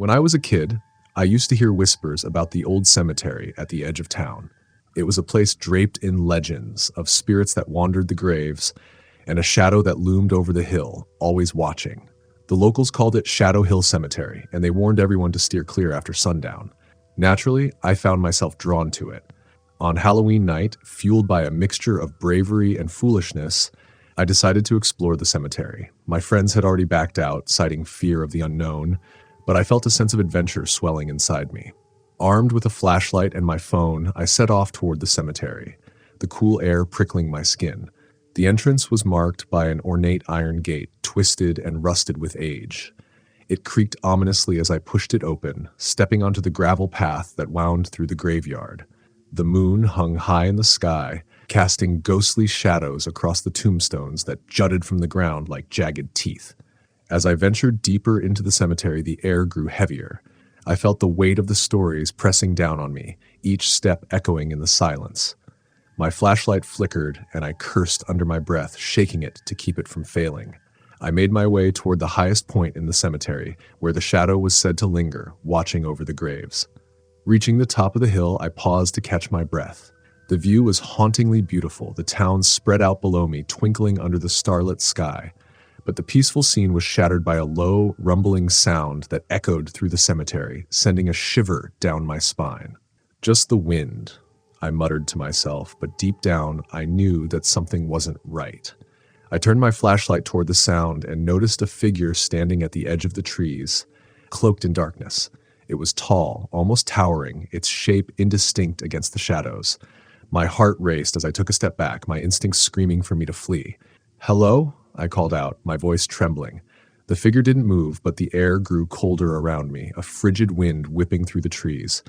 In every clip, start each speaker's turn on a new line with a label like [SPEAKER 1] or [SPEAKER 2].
[SPEAKER 1] When I was a kid, I used to hear whispers about the old cemetery at the edge of town. It was a place draped in legends of spirits that wandered the graves and a shadow that loomed over the hill, always watching. The locals called it Shadow Hill Cemetery, and they warned everyone to steer clear after sundown. Naturally, I found myself drawn to it. On Halloween night, fueled by a mixture of bravery and foolishness, I decided to explore the cemetery. My friends had already backed out, citing fear of the unknown, but I felt a sense of adventure swelling inside me. Armed with a flashlight and my phone, I set off toward the cemetery, the cool air prickling my skin. The entrance was marked by an ornate iron gate, twisted and rusted with age. It creaked ominously as I pushed it open, stepping onto the gravel path that wound through the graveyard. The moon hung high in the sky, casting ghostly shadows across the tombstones that jutted from the ground like jagged teeth. As I ventured deeper into the cemetery, the air grew heavier. I felt the weight of the stories pressing down on me, each step echoing in the silence. My flashlight flickered, and I cursed under my breath, shaking it to keep it from failing. I made my way toward the highest point in the cemetery, where the shadow was said to linger, watching over the graves. Reaching the top of the hill, I paused to catch my breath. The view was hauntingly beautiful, the town spread out below me, twinkling under the starlit sky. But the peaceful scene was shattered by a low, rumbling sound that echoed through the cemetery, sending a shiver down my spine. Just the wind, I muttered to myself, but deep down, I knew that something wasn't right. I turned my flashlight toward the sound and noticed a figure standing at the edge of the trees, cloaked in darkness. It was tall, almost towering, its shape indistinct against the shadows. My heart raced as I took a step back, my instincts screaming for me to flee. "Hello?" I called out, my voice trembling. The figure didn't move, but the air grew colder around me, a frigid wind whipping through the trees.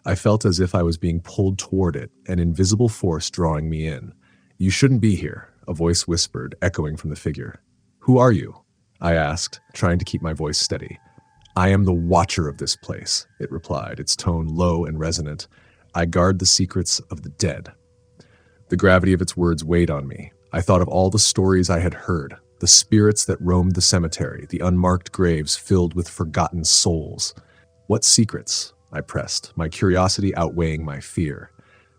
[SPEAKER 1] I felt as if I was being pulled toward it, an invisible force drawing me in. "You shouldn't be here," a voice whispered, echoing from the figure. "Who are you?" I asked, trying to keep my voice steady. "I am the watcher of this place," it replied, its tone low and resonant. "I guard the secrets of the dead." The gravity of its words weighed on me. I thought of all the stories I had heard, the spirits that roamed the cemetery, the unmarked graves filled with forgotten souls. "What secrets?" I pressed, my curiosity outweighing my fear.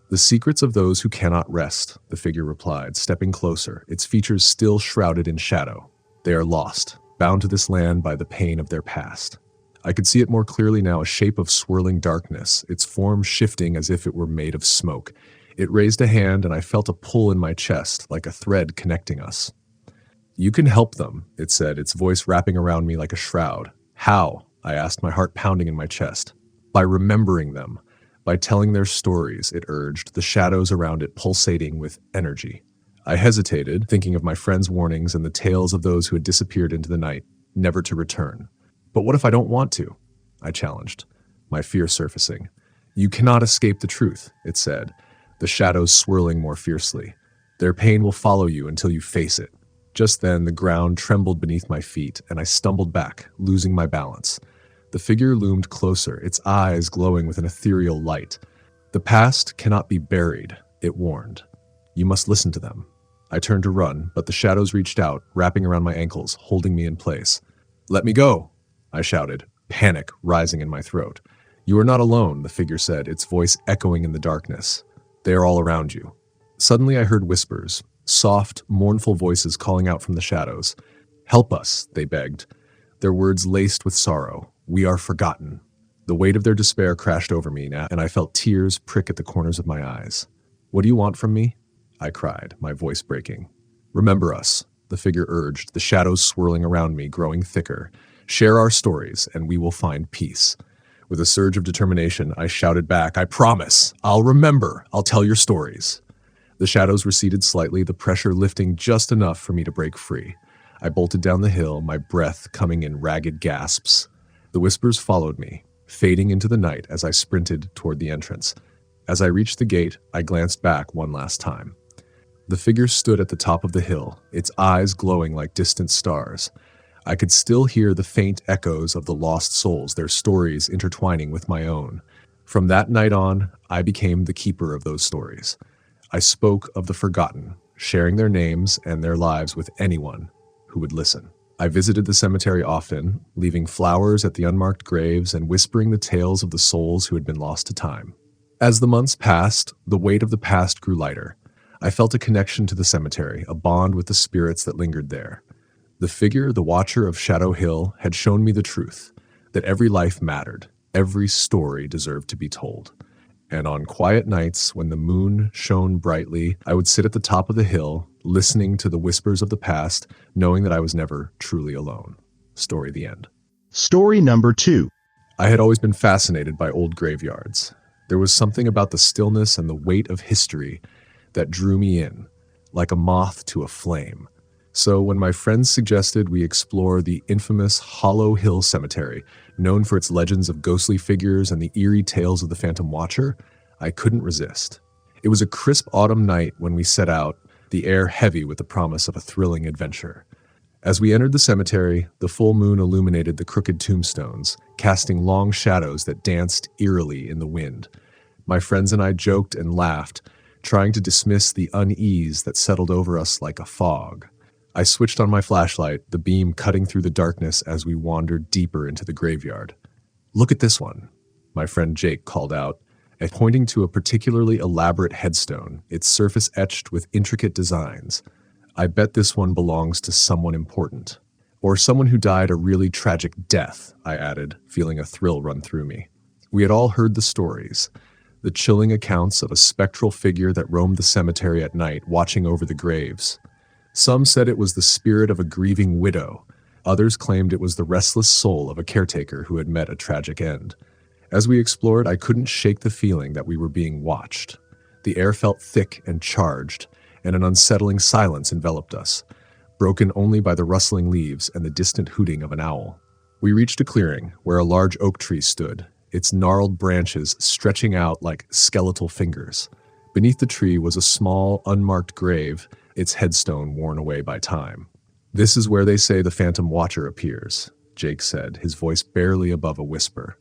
[SPEAKER 1] "The secrets of those who cannot rest," the figure replied, stepping closer, its features still shrouded in shadow. "They are lost, bound to this land by the pain of their past." I could see it more clearly now, a shape of swirling darkness, its form shifting as if it were made of smoke. It raised a hand, and I felt a pull in my chest, like a thread connecting us. "You can help them," it said, its voice wrapping around me like a shroud. "How?" I asked, my heart pounding in my chest. "By remembering them. By telling their stories," it urged, the shadows around it pulsating with energy. I hesitated, thinking of my friend's warnings and the tales of those who had disappeared into the night, never to return. "But what if I don't want to?" I challenged, my fear surfacing. "You cannot escape the truth," it said, the shadows swirling more fiercely. "Their pain will follow you until you face it." Just then, the ground trembled beneath my feet, and I stumbled back, losing my balance. The figure loomed closer, its eyes glowing with an ethereal light. "The past cannot be buried," it warned. "You must listen to them." I turned to run, but the shadows reached out, wrapping around my ankles, holding me in place. "Let me go!" I shouted, panic rising in my throat. "You are not alone," the figure said, its voice echoing in the darkness. "They are all around you." Suddenly I heard whispers, soft, mournful voices calling out from the shadows. "Help us," they begged, their words laced with sorrow. "We are forgotten." The weight of their despair crashed over me now, and I felt tears prick at the corners of my eyes. "What do you want from me?" I cried, my voice breaking. "Remember us," the figure urged, the shadows swirling around me, growing thicker. "Share our stories, and we will find peace." With a surge of determination, I shouted back, "I promise! I'll remember! I'll tell your stories!" The shadows receded slightly, the pressure lifting just enough for me to break free. I bolted down the hill, my breath coming in ragged gasps. The whispers followed me, fading into the night as I sprinted toward the entrance. As I reached the gate, I glanced back one last time. The figure stood at the top of the hill, its eyes glowing like distant stars. I could still hear the faint echoes of the lost souls, their stories intertwining with my own. From that night on, I became the keeper of those stories. I spoke of the forgotten, sharing their names and their lives with anyone who would listen. I visited the cemetery often, leaving flowers at the unmarked graves and whispering the tales of the souls who had been lost to time. As the months passed, the weight of the past grew lighter. I felt a connection to the cemetery, a bond with the spirits that lingered there. The figure, the watcher of Shadow Hill, had shown me the truth, that every life mattered, every story deserved to be told. And on quiet nights, when the moon shone brightly, I would sit at the top of the hill, listening to the whispers of the past, knowing that I was never truly alone. Story the end.
[SPEAKER 2] Story number 2.
[SPEAKER 1] I had always been fascinated by old graveyards. There was something about the stillness and the weight of history that drew me in, like a moth to a flame. So when my friends suggested we explore the infamous Hollow Hill Cemetery, known for its legends of ghostly figures and the eerie tales of the Phantom Watcher, I couldn't resist. It was a crisp autumn night when we set out, the air heavy with the promise of a thrilling adventure. As we entered the cemetery, the full moon illuminated the crooked tombstones, casting long shadows that danced eerily in the wind. My friends and I joked and laughed, trying to dismiss the unease that settled over us like a fog. I switched on my flashlight, the beam cutting through the darkness as we wandered deeper into the graveyard. "Look at this one," my friend Jake called out, and pointing to a particularly elaborate headstone, its surface etched with intricate designs. "I bet this one belongs to someone important. Or someone who died a really tragic death," I added, feeling a thrill run through me. We had all heard the stories, the chilling accounts of a spectral figure that roamed the cemetery at night, watching over the graves. Some said it was the spirit of a grieving widow. Others claimed it was the restless soul of a caretaker who had met a tragic end. As we explored, I couldn't shake the feeling that we were being watched. The air felt thick and charged, and an unsettling silence enveloped us, broken only by the rustling leaves and the distant hooting of an owl. We reached a clearing where a large oak tree stood, its gnarled branches stretching out like skeletal fingers. Beneath the tree was a small, unmarked grave, its headstone worn away by time. "This is where they say the Phantom Watcher appears," Jake said, his voice barely above a whisper.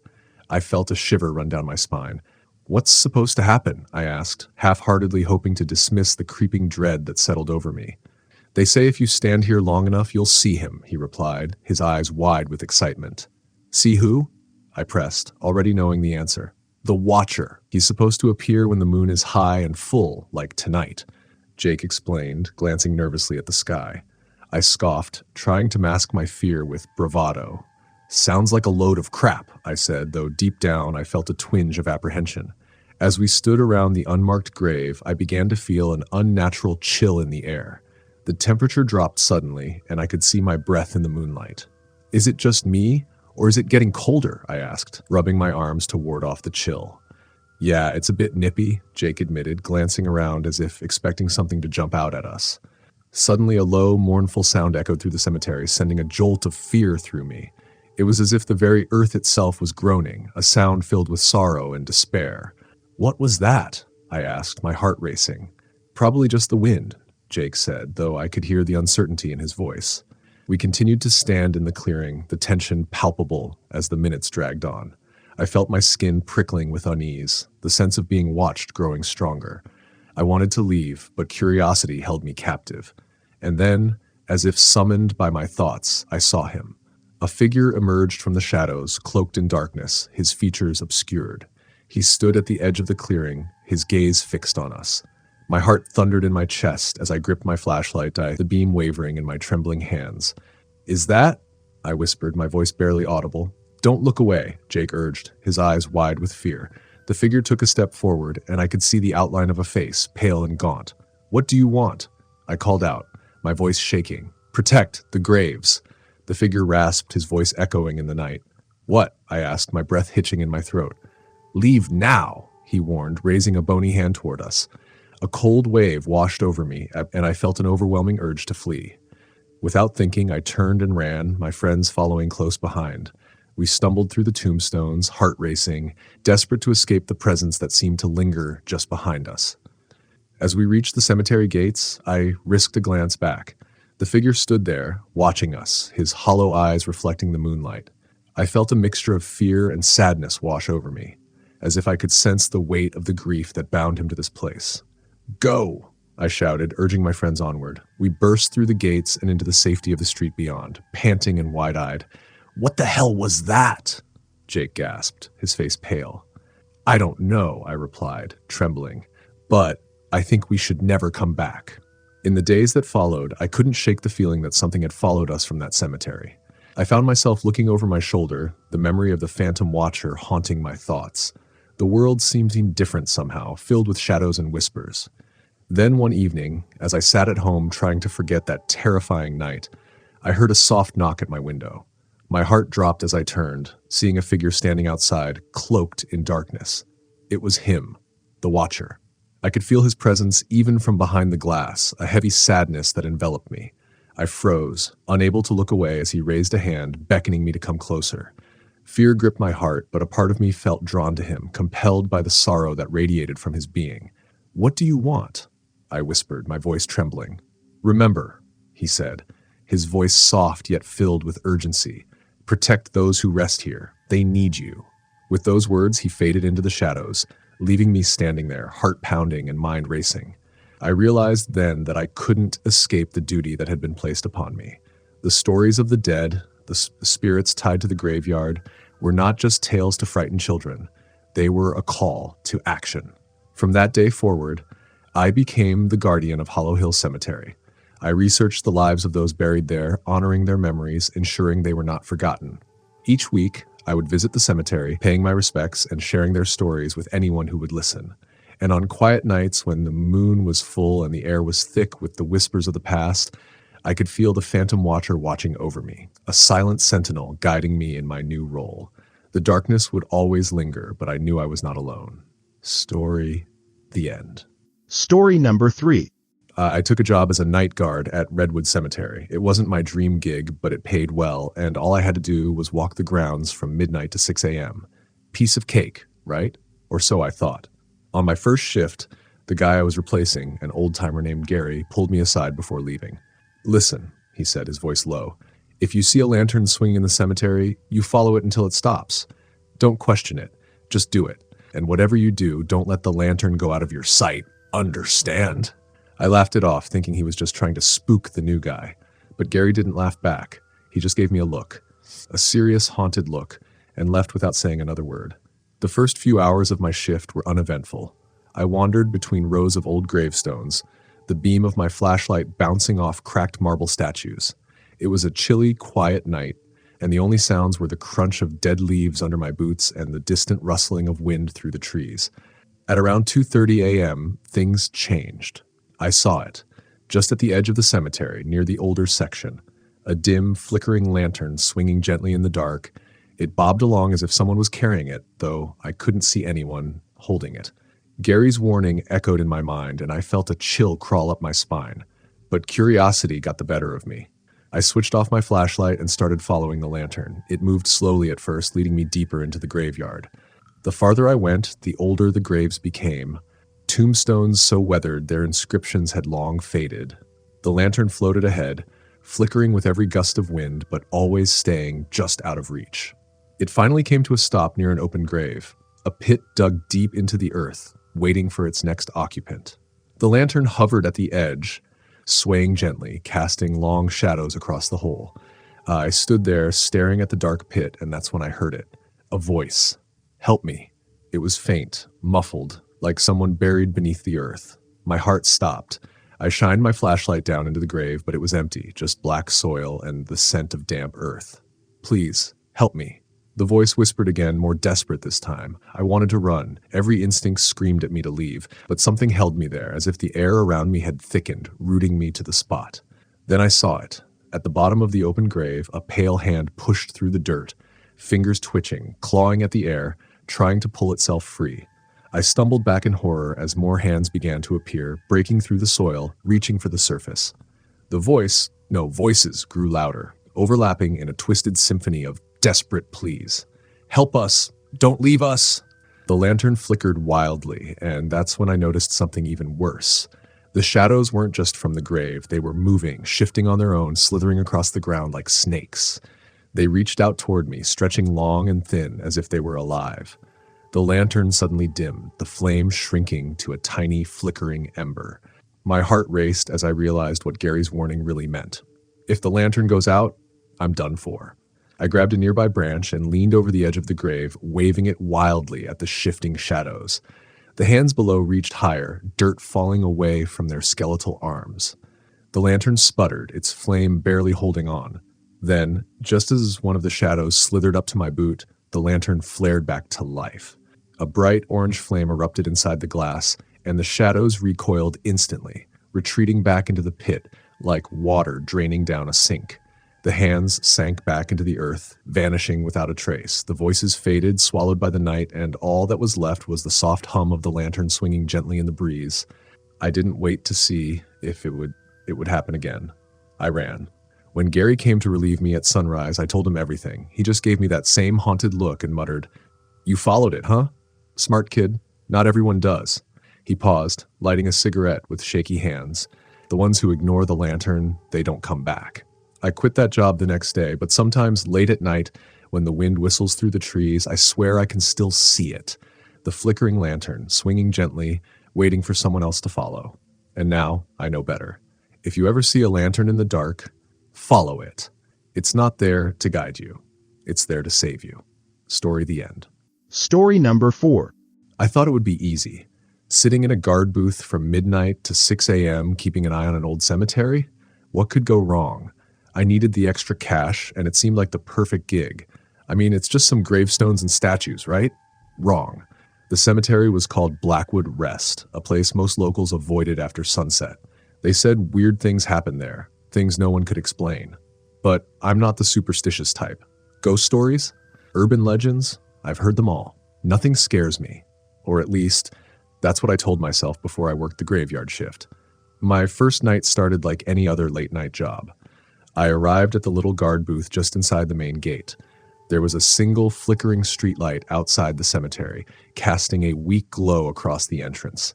[SPEAKER 1] I felt a shiver run down my spine. "What's supposed to happen?" I asked, half-heartedly hoping to dismiss the creeping dread that settled over me. "They say if you stand here long enough, you'll see him," he replied, his eyes wide with excitement. "See who?" I pressed, already knowing the answer. "The Watcher. He's supposed to appear when the moon is high and full, like tonight," Jake explained, glancing nervously at the sky. I scoffed, trying to mask my fear with bravado. "Sounds like a load of crap," I said, though deep down I felt a twinge of apprehension. As we stood around the unmarked grave, I began to feel an unnatural chill in the air. The temperature dropped suddenly, and I could see my breath in the moonlight. "Is it just me, or is it getting colder?" I asked, rubbing my arms to ward off the chill. "Yeah, it's a bit nippy," Jake admitted, glancing around as if expecting something to jump out at us. Suddenly, a low, mournful sound echoed through the cemetery, sending a jolt of fear through me. It was as if the very earth itself was groaning, a sound filled with sorrow and despair. "What was that?" I asked, my heart racing. "Probably just the wind," Jake said, though I could hear the uncertainty in his voice. We continued to stand in the clearing, the tension palpable as the minutes dragged on. I felt my skin prickling with unease, the sense of being watched growing stronger. I wanted to leave, but curiosity held me captive. And then, as if summoned by my thoughts, I saw him. A figure emerged from the shadows, cloaked in darkness, his features obscured. He stood at the edge of the clearing, his gaze fixed on us. My heart thundered in my chest as I gripped my flashlight, the beam wavering in my trembling hands. "Is that?" I whispered, my voice barely audible. "Don't look away," Jake urged, his eyes wide with fear. The figure took a step forward, and I could see the outline of a face, pale and gaunt. "What do you want?" I called out, my voice shaking. "Protect the graves." The figure rasped, his voice echoing in the night. "What?" I asked, my breath hitching in my throat. "Leave now," he warned, raising a bony hand toward us. A cold wave washed over me, and I felt an overwhelming urge to flee. Without thinking, I turned and ran, my friends following close behind. We stumbled through the tombstones, heart racing, desperate to escape the presence that seemed to linger just behind us. As we reached the cemetery gates, I risked a glance back. The figure stood there, watching us, his hollow eyes reflecting the moonlight. I felt a mixture of fear and sadness wash over me, as if I could sense the weight of the grief that bound him to this place. "Go!" I shouted, urging my friends onward. We burst through the gates and into the safety of the street beyond, panting and wide-eyed. "What the hell was that?" Jake gasped, his face pale. "I don't know," I replied, trembling, "but I think we should never come back." In the days that followed, I couldn't shake the feeling that something had followed us from that cemetery. I found myself looking over my shoulder, the memory of the phantom watcher haunting my thoughts. The world seemed different somehow, filled with shadows and whispers. Then one evening, as I sat at home trying to forget that terrifying night, I heard a soft knock at my window. My heart dropped as I turned, seeing a figure standing outside, cloaked in darkness. It was him, the Watcher. I could feel his presence even from behind the glass, a heavy sadness that enveloped me. I froze, unable to look away as he raised a hand, beckoning me to come closer. Fear gripped my heart, but a part of me felt drawn to him, compelled by the sorrow that radiated from his being. "What do you want?" I whispered, my voice trembling. "Remember," he said, his voice soft yet filled with urgency. "Protect those who rest here. They need you." With those words, he faded into the shadows, leaving me standing there, heart pounding and mind racing. I realized then that I couldn't escape the duty that had been placed upon me. The stories of the dead, the spirits tied to the graveyard, were not just tales to frighten children. They were a call to action. From that day forward, I became the guardian of Hollow Hill Cemetery. I researched the lives of those buried there, honoring their memories, ensuring they were not forgotten. Each week, I would visit the cemetery, paying my respects and sharing their stories with anyone who would listen. And on quiet nights when the moon was full and the air was thick with the whispers of the past, I could feel the Phantom Watcher watching over me, a silent sentinel guiding me in my new role. The darkness would always linger, but I knew I was not alone. Story, the end.
[SPEAKER 2] Story number 3.
[SPEAKER 1] I took a job as a night guard at Redwood Cemetery. It wasn't my dream gig, but it paid well, and all I had to do was walk the grounds from midnight to 6 a.m. Piece of cake, right? Or so I thought. On my first shift, the guy I was replacing, an old-timer named Gary, pulled me aside before leaving. "Listen," he said, his voice low. "If you see a lantern swinging in the cemetery, you follow it until it stops. Don't question it. Just do it. And whatever you do, don't let the lantern go out of your sight. Understand?" I laughed it off, thinking he was just trying to spook the new guy. But Gary didn't laugh back. He just gave me a look, a serious, haunted look, and left without saying another word. The first few hours of my shift were uneventful. I wandered between rows of old gravestones, the beam of my flashlight bouncing off cracked marble statues. It was a chilly, quiet night, and the only sounds were the crunch of dead leaves under my boots and the distant rustling of wind through the trees. At around 2:30 a.m., things changed. I saw it, just at the edge of the cemetery, near the older section. A dim, flickering lantern swinging gently in the dark. It bobbed along as if someone was carrying it, though I couldn't see anyone holding it. Gary's warning echoed in my mind, and I felt a chill crawl up my spine. But curiosity got the better of me. I switched off my flashlight and started following the lantern. It moved slowly at first, leading me deeper into the graveyard. The farther I went, the older the graves became. Tombstones so weathered their inscriptions had long faded. The lantern floated ahead, flickering with every gust of wind, but always staying just out of reach. It finally came to a stop near an open grave, a pit dug deep into the earth, waiting for its next occupant. The lantern hovered at the edge, swaying gently, casting long shadows across the hole. I stood there staring at the dark pit, and that's when I heard it. A voice. "Help me." It was faint, muffled, like someone buried beneath the earth. My heart stopped. I shined my flashlight down into the grave, but it was empty, just black soil and the scent of damp earth. "Please, help me." The voice whispered again, more desperate this time. I wanted to run. Every instinct screamed at me to leave, but something held me there, as if the air around me had thickened, rooting me to the spot. Then I saw it. At the bottom of the open grave, a pale hand pushed through the dirt, fingers twitching, clawing at the air, trying to pull itself free. I stumbled back in horror as more hands began to appear, breaking through the soil, reaching for the surface. Voices grew louder, overlapping in a twisted symphony of desperate pleas. "Help us! Don't leave us!" The lantern flickered wildly, and that's when I noticed something even worse. The shadows weren't just from the grave, they were moving, shifting on their own, slithering across the ground like snakes. They reached out toward me, stretching long and thin as if they were alive. The lantern suddenly dimmed, the flame shrinking to a tiny, flickering ember. My heart raced as I realized what Gary's warning really meant. If the lantern goes out, I'm done for. I grabbed a nearby branch and leaned over the edge of the grave, waving it wildly at the shifting shadows. The hands below reached higher, dirt falling away from their skeletal arms. The lantern sputtered, its flame barely holding on. Then, just as one of the shadows slithered up to my boot, the lantern flared back to life. A bright orange flame erupted inside the glass, and the shadows recoiled instantly, retreating back into the pit like water draining down a sink. The hands sank back into the earth, vanishing without a trace. The voices faded, swallowed by the night, and all that was left was the soft hum of the lantern swinging gently in the breeze. I didn't wait to see if it would happen again. I ran. When Gary came to relieve me at sunrise, I told him everything. He just gave me that same haunted look and muttered, "You followed it, huh? Smart kid. Not everyone does." He paused, lighting a cigarette with shaky hands. The ones who ignore the lantern, they don't come back. I quit that job the next day, but sometimes late at night, when the wind whistles through the trees, I swear I can still see it. The flickering lantern, swinging gently, waiting for someone else to follow. And now, I know better. If you ever see a lantern in the dark, follow it. It's not there to guide you. It's there to save you. Story the end.
[SPEAKER 2] Story number 4.
[SPEAKER 1] I thought it would be easy. Sitting in a guard booth from midnight to 6 a.m., keeping an eye on an old cemetery? What could go wrong? I needed the extra cash, and it seemed like the perfect gig. I mean, it's just some gravestones and statues, right? Wrong. The cemetery was called Blackwood Rest, a place most locals avoided after sunset. They said weird things happened there, things no one could explain. But I'm not the superstitious type. Ghost stories? Urban legends? I've heard them all. Nothing scares me. Or at least, that's what I told myself before I worked the graveyard shift. My first night started like any other late-night job. I arrived at the little guard booth just inside the main gate. There was a single flickering streetlight outside the cemetery, casting a weak glow across the entrance.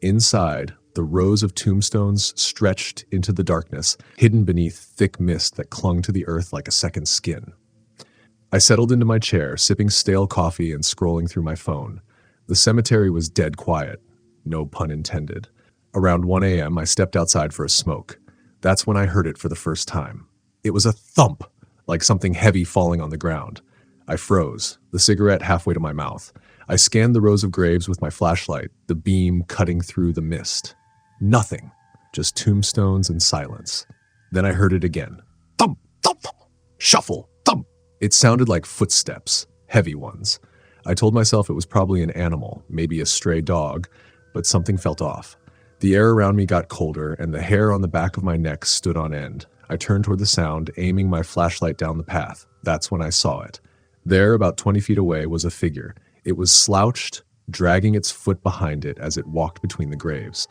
[SPEAKER 1] Inside, the rows of tombstones stretched into the darkness, hidden beneath thick mist that clung to the earth like a second skin. I settled into my chair, sipping stale coffee and scrolling through my phone. The cemetery was dead quiet. No pun intended. Around 1 a.m., I stepped outside for a smoke. That's when I heard it for the first time. It was a thump, like something heavy falling on the ground. I froze, the cigarette halfway to my mouth. I scanned the rows of graves with my flashlight, the beam cutting through the mist. Nothing, just tombstones and silence. Then I heard it again. Thump, thump, shuffle, thump. It sounded like footsteps, heavy ones. I told myself it was probably an animal, maybe a stray dog, but something felt off. The air around me got colder, and the hair on the back of my neck stood on end. I turned toward the sound, aiming my flashlight down the path. That's when I saw it. There, about 20 feet away, was a figure. It was slouched, dragging its foot behind it as it walked between the graves.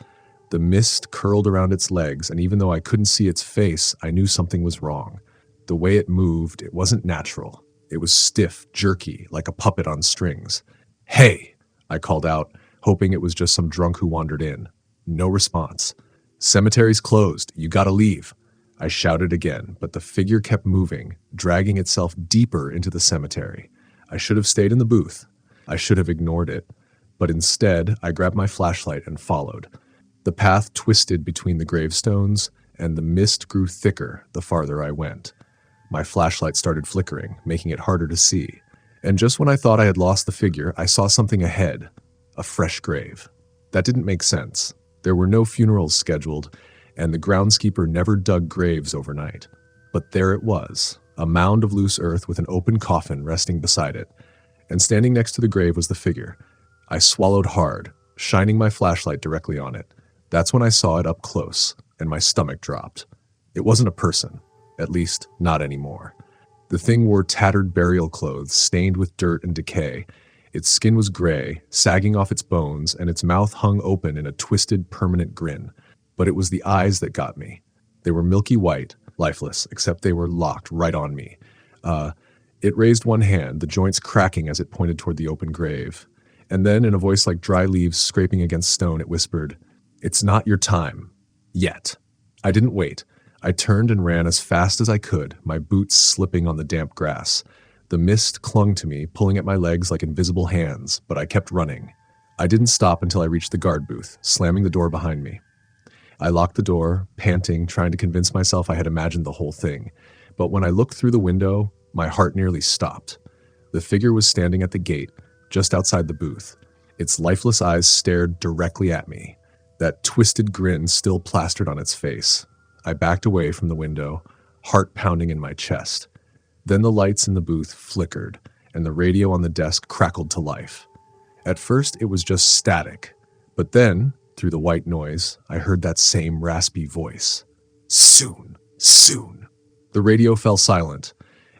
[SPEAKER 1] The mist curled around its legs, and even though I couldn't see its face, I knew something was wrong. The way it moved, it wasn't natural. It was stiff, jerky, like a puppet on strings. "Hey!" I called out, hoping it was just some drunk who wandered in. No response. "Cemetery's closed. You gotta leave." I shouted again, but the figure kept moving, dragging itself deeper into the cemetery. I should have stayed in the booth. I should have ignored it. But instead, I grabbed my flashlight and followed. The path twisted between the gravestones, and the mist grew thicker the farther I went. My flashlight started flickering, making it harder to see. And just when I thought I had lost the figure, I saw something ahead. A fresh grave. That didn't make sense. There were no funerals scheduled, and the groundskeeper never dug graves overnight. But there it was, a mound of loose earth with an open coffin resting beside it. And standing next to the grave was the figure. I swallowed hard, shining my flashlight directly on it. That's when I saw it up close, and my stomach dropped. It wasn't a person, at least not anymore. The thing wore tattered burial clothes, stained with dirt and decay. Its skin was gray, sagging off its bones, and its mouth hung open in a twisted, permanent grin. But it was the eyes that got me. They were milky white, lifeless, except they were locked right on me. It raised one hand, the joints cracking as it pointed toward the open grave. And then, in a voice like dry leaves scraping against stone, it whispered, "It's not your time. Yet." I didn't wait. I turned and ran as fast as I could, my boots slipping on the damp grass. The mist clung to me, pulling at my legs like invisible hands, but I kept running. I didn't stop until I reached the guard booth, slamming the door behind me. I locked the door, panting, trying to convince myself I had imagined the whole thing. But when I looked through the window, my heart nearly stopped. The figure was standing at the gate, just outside the booth. Its lifeless eyes stared directly at me, that twisted grin still plastered on its face. I backed away from the window, heart pounding in my chest. Then the lights in the booth flickered, and the radio on the desk crackled to life. At first, it was just static, but then, through the white noise, I heard that same raspy voice. Soon, soon. The radio fell silent,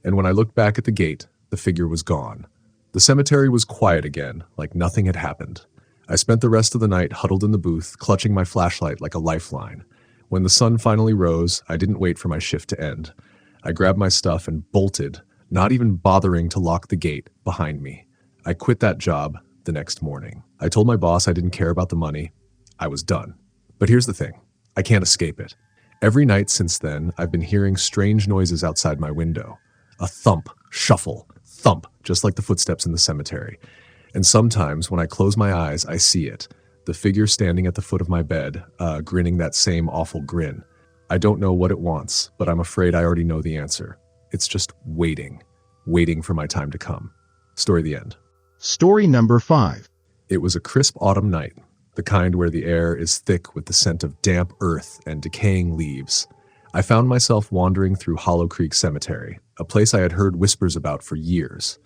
[SPEAKER 1] and when I looked back at the gate, the figure was gone. The cemetery was quiet again, like nothing had happened. I spent the rest of the night huddled in the booth, clutching my flashlight like a lifeline. When the sun finally rose, I didn't wait for my shift to end. I grabbed my stuff and bolted, not even bothering to lock the gate behind me. I quit that job the next morning. I told my boss I didn't care about the money. I was done. But here's the thing. I can't escape it. Every night since then, I've been hearing strange noises outside my window. A thump, shuffle, thump, just like the footsteps in the cemetery. And sometimes when I close my eyes, I see it. The figure standing at the foot of my bed, grinning that same awful grin. I don't know what it wants, but I'm afraid I already know the answer. It's just waiting for my time to come. Story the end.
[SPEAKER 2] Story number 5.
[SPEAKER 1] It was a crisp autumn night, the kind where the air is thick with the scent of damp earth and decaying leaves. I found myself wandering through Hollow Creek Cemetery, a place I had heard whispers about for years.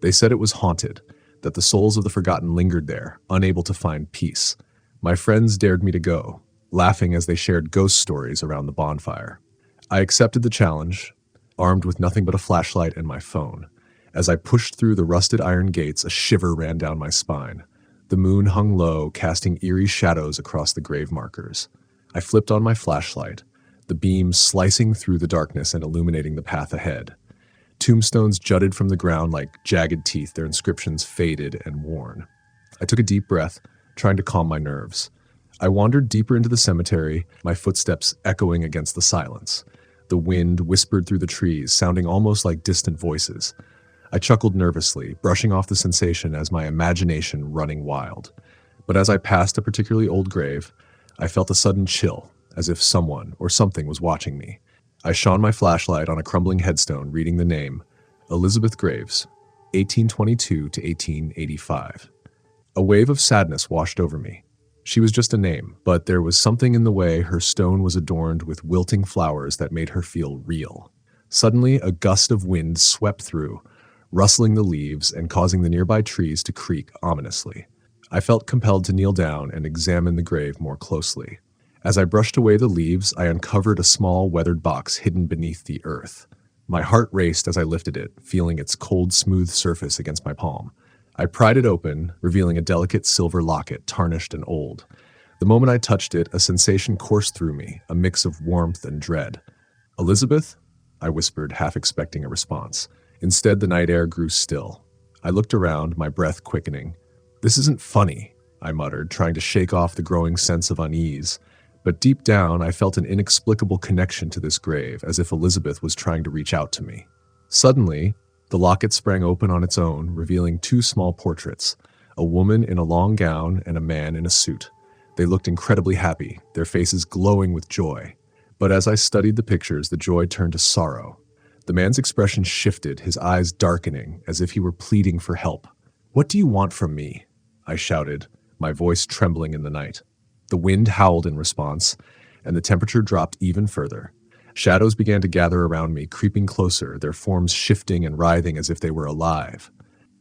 [SPEAKER 1] They said it was haunted, that the souls of the forgotten lingered there, unable to find peace. My friends dared me to go, laughing as they shared ghost stories around the bonfire. I accepted the challenge, armed with nothing but a flashlight and my phone. As I pushed through the rusted iron gates, a shiver ran down my spine. The moon hung low, casting eerie shadows across the grave markers. I flipped on my flashlight, the beam slicing through the darkness and illuminating the path ahead. Tombstones jutted from the ground like jagged teeth, their inscriptions faded and worn. I took a deep breath, trying to calm my nerves. I wandered deeper into the cemetery, my footsteps echoing against the silence. The wind whispered through the trees, sounding almost like distant voices. I chuckled nervously, brushing off the sensation as my imagination running wild. But as I passed a particularly old grave, I felt a sudden chill, as if someone or something was watching me. I shone my flashlight on a crumbling headstone, reading the name, Elizabeth Graves, 1822 to 1885. A wave of sadness washed over me. She was just a name, but there was something in the way her stone was adorned with wilting flowers that made her feel real. Suddenly, a gust of wind swept through, rustling the leaves and causing the nearby trees to creak ominously. I felt compelled to kneel down and examine the grave more closely. As I brushed away the leaves, I uncovered a small weathered box hidden beneath the earth. My heart raced as I lifted it, feeling its cold, smooth surface against my palm. I pried it open, revealing a delicate silver locket, tarnished and old. The moment I touched it, a sensation coursed through me, a mix of warmth and dread. "Elizabeth?" I whispered, half expecting a response. Instead, the night air grew still. I looked around, my breath quickening. "This isn't funny," I muttered, trying to shake off the growing sense of unease. But deep down, I felt an inexplicable connection to this grave, as if Elizabeth was trying to reach out to me. Suddenly, the locket sprang open on its own, revealing two small portraits, a woman in a long gown and a man in a suit. They looked incredibly happy, their faces glowing with joy. But as I studied the pictures, the joy turned to sorrow. The man's expression shifted, his eyes darkening, as if he were pleading for help. "What do you want from me?" I shouted, my voice trembling in the night. The wind howled in response, and the temperature dropped even further. Shadows began to gather around me, creeping closer, their forms shifting and writhing as if they were alive.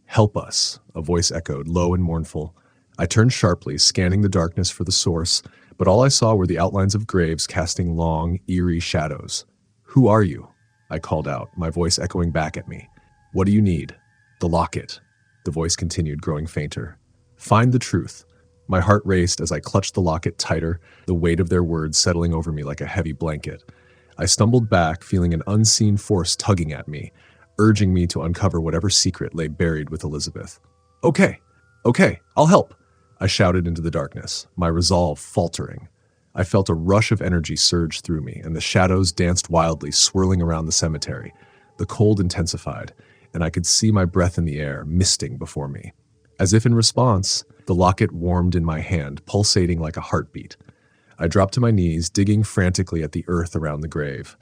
[SPEAKER 1] "Help us," a voice echoed, low and mournful. I turned sharply, scanning the darkness for the source, but all I saw were the outlines of graves casting long, eerie shadows. "Who are you?" I called out, my voice echoing back at me. "What do you need?" "The locket." The voice continued, growing fainter. "Find the truth." My heart raced as I clutched the locket tighter, the weight of their words settling over me like a heavy blanket. I stumbled back, feeling an unseen force tugging at me, urging me to uncover whatever secret lay buried with Elizabeth. Okay, I'll help," I shouted into the darkness, my resolve faltering. I felt a rush of energy surge through me, and the shadows danced wildly, swirling around the cemetery. The cold intensified, and I could see my breath in the air, misting before me. As if in response, the locket warmed in my hand, pulsating like a heartbeat. I dropped to my knees, digging frantically at the earth around the grave.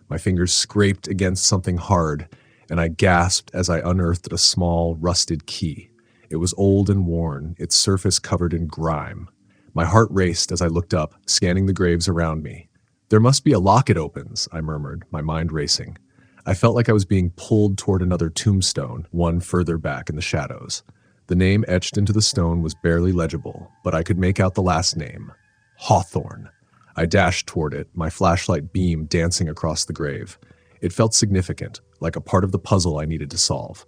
[SPEAKER 1] My fingers scraped against something hard, and I gasped as I unearthed a small, rusted key. It was old and worn, its surface covered in grime. My heart raced as I looked up, scanning the graves around me. "There must be a lock it opens," I murmured, my mind racing. I felt like I was being pulled toward another tombstone, one further back in the shadows. The name etched into the stone was barely legible, but I could make out the last name. Hawthorne. I dashed toward it, my flashlight beam dancing across the grave. It felt significant, like a part of the puzzle I needed to solve.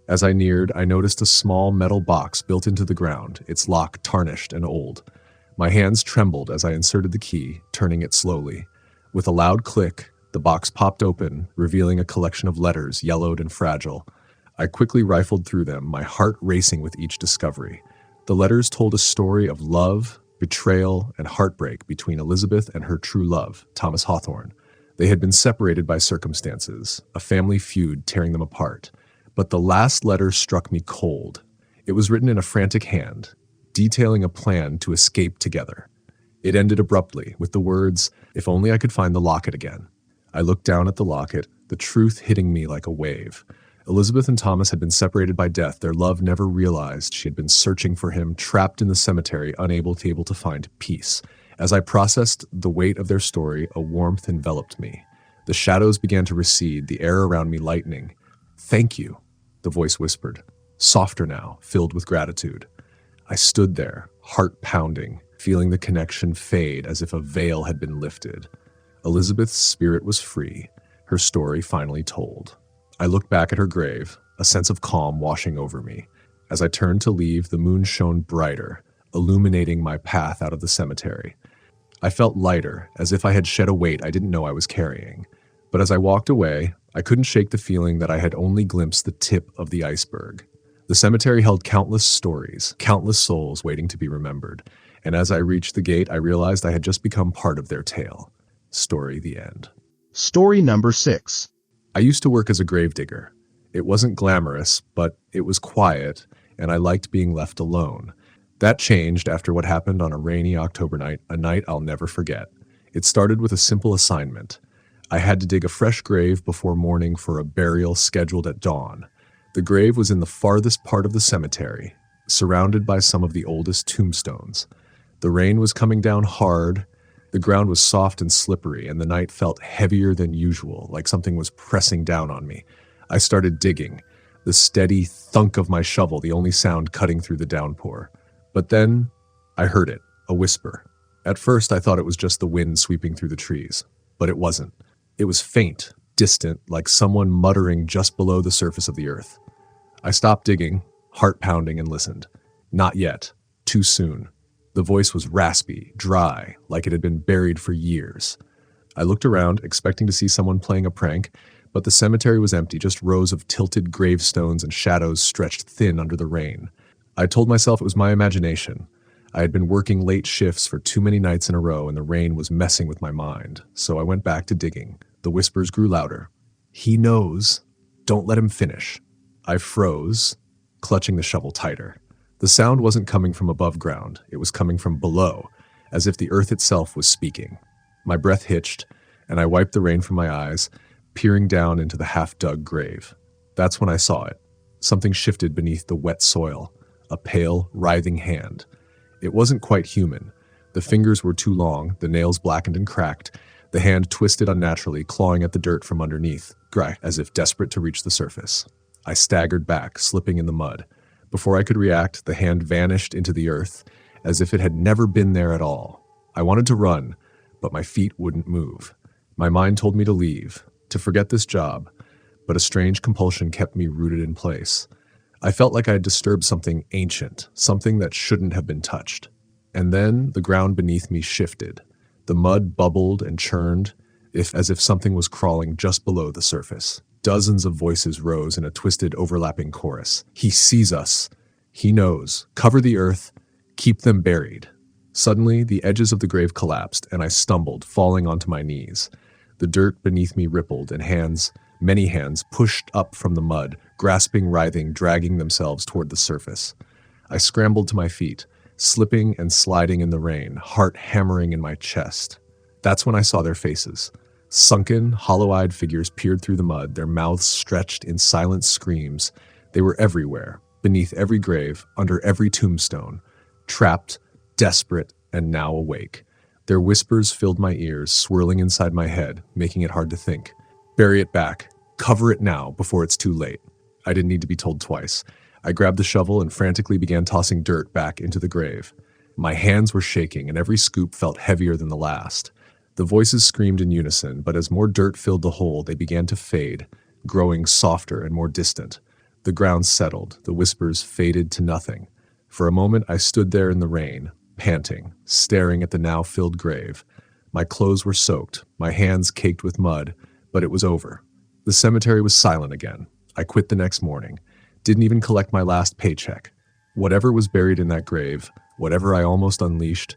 [SPEAKER 1] As I neared, I noticed a small metal box built into the ground, its lock tarnished and old. My hands trembled as I inserted the key, turning it slowly. With a loud click, the box popped open, revealing a collection of letters, yellowed and fragile. I quickly rifled through them, my heart racing with each discovery. The letters told a story of love, betrayal, and heartbreak between Elizabeth and her true love, Thomas Hawthorne. They had been separated by circumstances, a family feud tearing them apart. But the last letter struck me cold. It was written in a frantic hand, detailing a plan to escape together. It ended abruptly with the words, "If only I could find the locket again." I looked down at the locket, the truth hitting me like a wave. Elizabeth and Thomas had been separated by death, their love never realized. She had been searching for him, trapped in the cemetery, unable to find peace. As I processed the weight of their story, a warmth enveloped me. The shadows began to recede, the air around me lightening. "Thank you," the voice whispered, softer now, filled with gratitude. I stood there, heart pounding, feeling the connection fade as if a veil had been lifted. Elizabeth's spirit was free, her story finally told. I looked back at her grave, a sense of calm washing over me. As I turned to leave, the moon shone brighter, illuminating my path out of the cemetery. I felt lighter, as if I had shed a weight I didn't know I was carrying. But as I walked away, I couldn't shake the feeling that I had only glimpsed the tip of the iceberg. The cemetery held countless stories, countless souls waiting to be remembered. And as I reached the gate, I realized I had just become part of their tale. Story the end.
[SPEAKER 2] Story number 6.
[SPEAKER 1] I used to work as a gravedigger. It wasn't glamorous, but it was quiet, and I liked being left alone. That changed after what happened on a rainy October night, a night I'll never forget. It started with a simple assignment. I had to dig a fresh grave before morning for a burial scheduled at dawn. The grave was in the farthest part of the cemetery, surrounded by some of the oldest tombstones. The rain was coming down hard. The ground was soft and slippery, and the night felt heavier than usual, like something was pressing down on me. I started digging, the steady thunk of my shovel the only sound cutting through the downpour. But then I heard it, a whisper. At first I thought it was just the wind sweeping through the trees, but it wasn't. It was faint, distant, like someone muttering just below the surface of the earth. I stopped digging, heart pounding, and listened. Not yet. Too soon. The voice was raspy, dry, like it had been buried for years. I looked around, expecting to see someone playing a prank, but the cemetery was empty, just rows of tilted gravestones and shadows stretched thin under the rain. I told myself it was my imagination. I had been working late shifts for too many nights in a row, and the rain was messing with my mind, so I went back to digging. The whispers grew louder. "He knows. Don't let him finish." I froze, clutching the shovel tighter. The sound wasn't coming from above ground. It was coming from below, as if the earth itself was speaking. My breath hitched, and I wiped the rain from my eyes, peering down into the half-dug grave. That's when I saw it. Something shifted beneath the wet soil, a pale, writhing hand. It wasn't quite human. The fingers were too long, the nails blackened and cracked, the hand twisted unnaturally, clawing at the dirt from underneath, as if desperate to reach the surface. I staggered back, slipping in the mud. Before I could react, the hand vanished into the earth, as if it had never been there at all. I wanted to run, but my feet wouldn't move. My mind told me to leave, to forget this job, but a strange compulsion kept me rooted in place. I felt like I had disturbed something ancient, something that shouldn't have been touched. And then the ground beneath me shifted. The mud bubbled and churned, as if something was crawling just below the surface. Dozens of voices rose in a twisted, overlapping chorus. "He sees us. He knows. Cover the earth. Keep them buried." Suddenly, the edges of the grave collapsed, and I stumbled, falling onto my knees. The dirt beneath me rippled, and many hands, pushed up from the mud, grasping, writhing, dragging themselves toward the surface. I scrambled to my feet, slipping and sliding in the rain, heart hammering in my chest. That's when I saw their faces. Sunken, hollow-eyed figures peered through the mud, their mouths stretched in silent screams. They were everywhere, beneath every grave, under every tombstone, trapped, desperate, and now awake. Their whispers filled my ears, swirling inside my head, making it hard to think. Bury it back. Cover it now, before it's too late. I didn't need to be told twice. I grabbed the shovel and frantically began tossing dirt back into the grave. My hands were shaking, and every scoop felt heavier than the last. The voices screamed in unison, but as more dirt filled the hole, they began to fade, growing softer and more distant. The ground settled, the whispers faded to nothing. For a moment, I stood there in the rain, panting, staring at the now filled grave. My clothes were soaked, my hands caked with mud, but it was over. The cemetery was silent again. I quit the next morning. Didn't even collect my last paycheck. Whatever was buried in that grave, whatever I almost unleashed,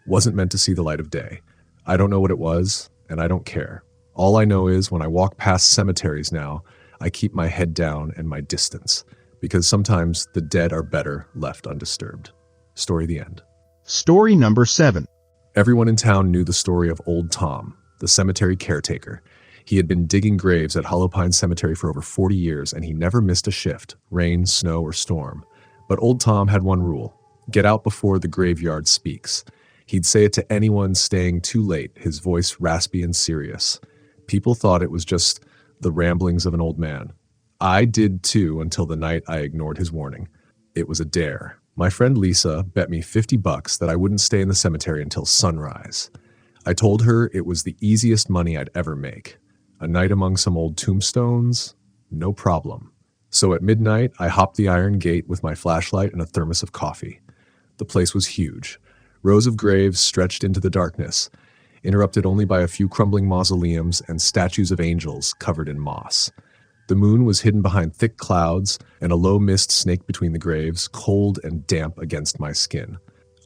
[SPEAKER 1] wasn't meant to see the light of day. I don't know what it was, and I don't care. All I know is when I walk past cemeteries now, I keep my head down and my distance, because sometimes the dead are better left undisturbed. Story the end.
[SPEAKER 2] Story number 7.
[SPEAKER 1] Everyone in town knew the story of Old Tom, the cemetery caretaker. He had been digging graves at Hollow Pine Cemetery for over 40 years, and he never missed a shift, rain, snow, or storm. But Old Tom had one rule: get out before the graveyard speaks. He'd say it to anyone staying too late, his voice raspy and serious. People thought it was just the ramblings of an old man. I did too until the night I ignored his warning. It was a dare. My friend Lisa bet me $50 that I wouldn't stay in the cemetery until sunrise. I told her it was the easiest money I'd ever make. A night among some old tombstones? No problem. So at midnight, I hopped the iron gate with my flashlight and a thermos of coffee. The place was huge. Rows of graves stretched into the darkness, interrupted only by a few crumbling mausoleums and statues of angels covered in moss. The moon was hidden behind thick clouds, and a low mist snaked between the graves, cold and damp against my skin.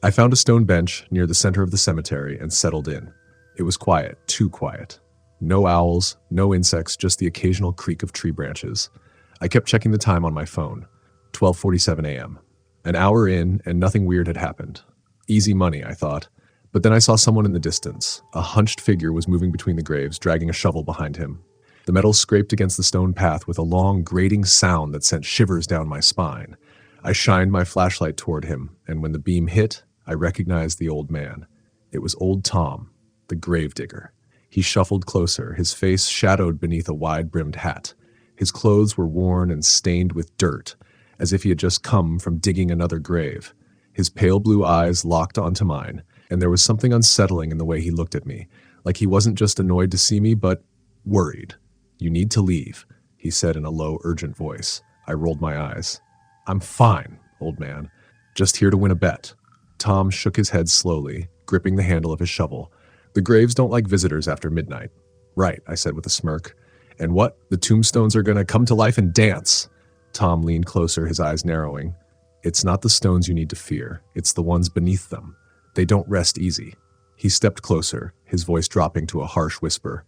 [SPEAKER 1] I found a stone bench near the center of the cemetery and settled in. It was quiet, too quiet. No owls, no insects, just the occasional creak of tree branches. I kept checking the time on my phone. 12:47 a.m. An hour in, and nothing weird had happened. Easy money, I thought. But then I saw someone in the distance. A hunched figure was moving between the graves, dragging a shovel behind him. The metal scraped against the stone path with a long, grating sound that sent shivers down my spine. I shined my flashlight toward him, and when the beam hit, I recognized the old man. It was Old Tom, the gravedigger. He shuffled closer, his face shadowed beneath a wide-brimmed hat. His clothes were worn and stained with dirt, as if he had just come from digging another grave. His pale blue eyes locked onto mine, and there was something unsettling in the way he looked at me, like he wasn't just annoyed to see me, but worried. "You need to leave," he said in a low, urgent voice. I rolled my eyes. "I'm fine, old man. Just here to win a bet." Tom shook his head slowly, gripping the handle of his shovel. "The graves don't like visitors after midnight." "Right," I said with a smirk. "And what? The tombstones are going to come to life and dance." Tom leaned closer, his eyes narrowing. "It's not the stones you need to fear. It's the ones beneath them. They don't rest easy." He stepped closer, his voice dropping to a harsh whisper.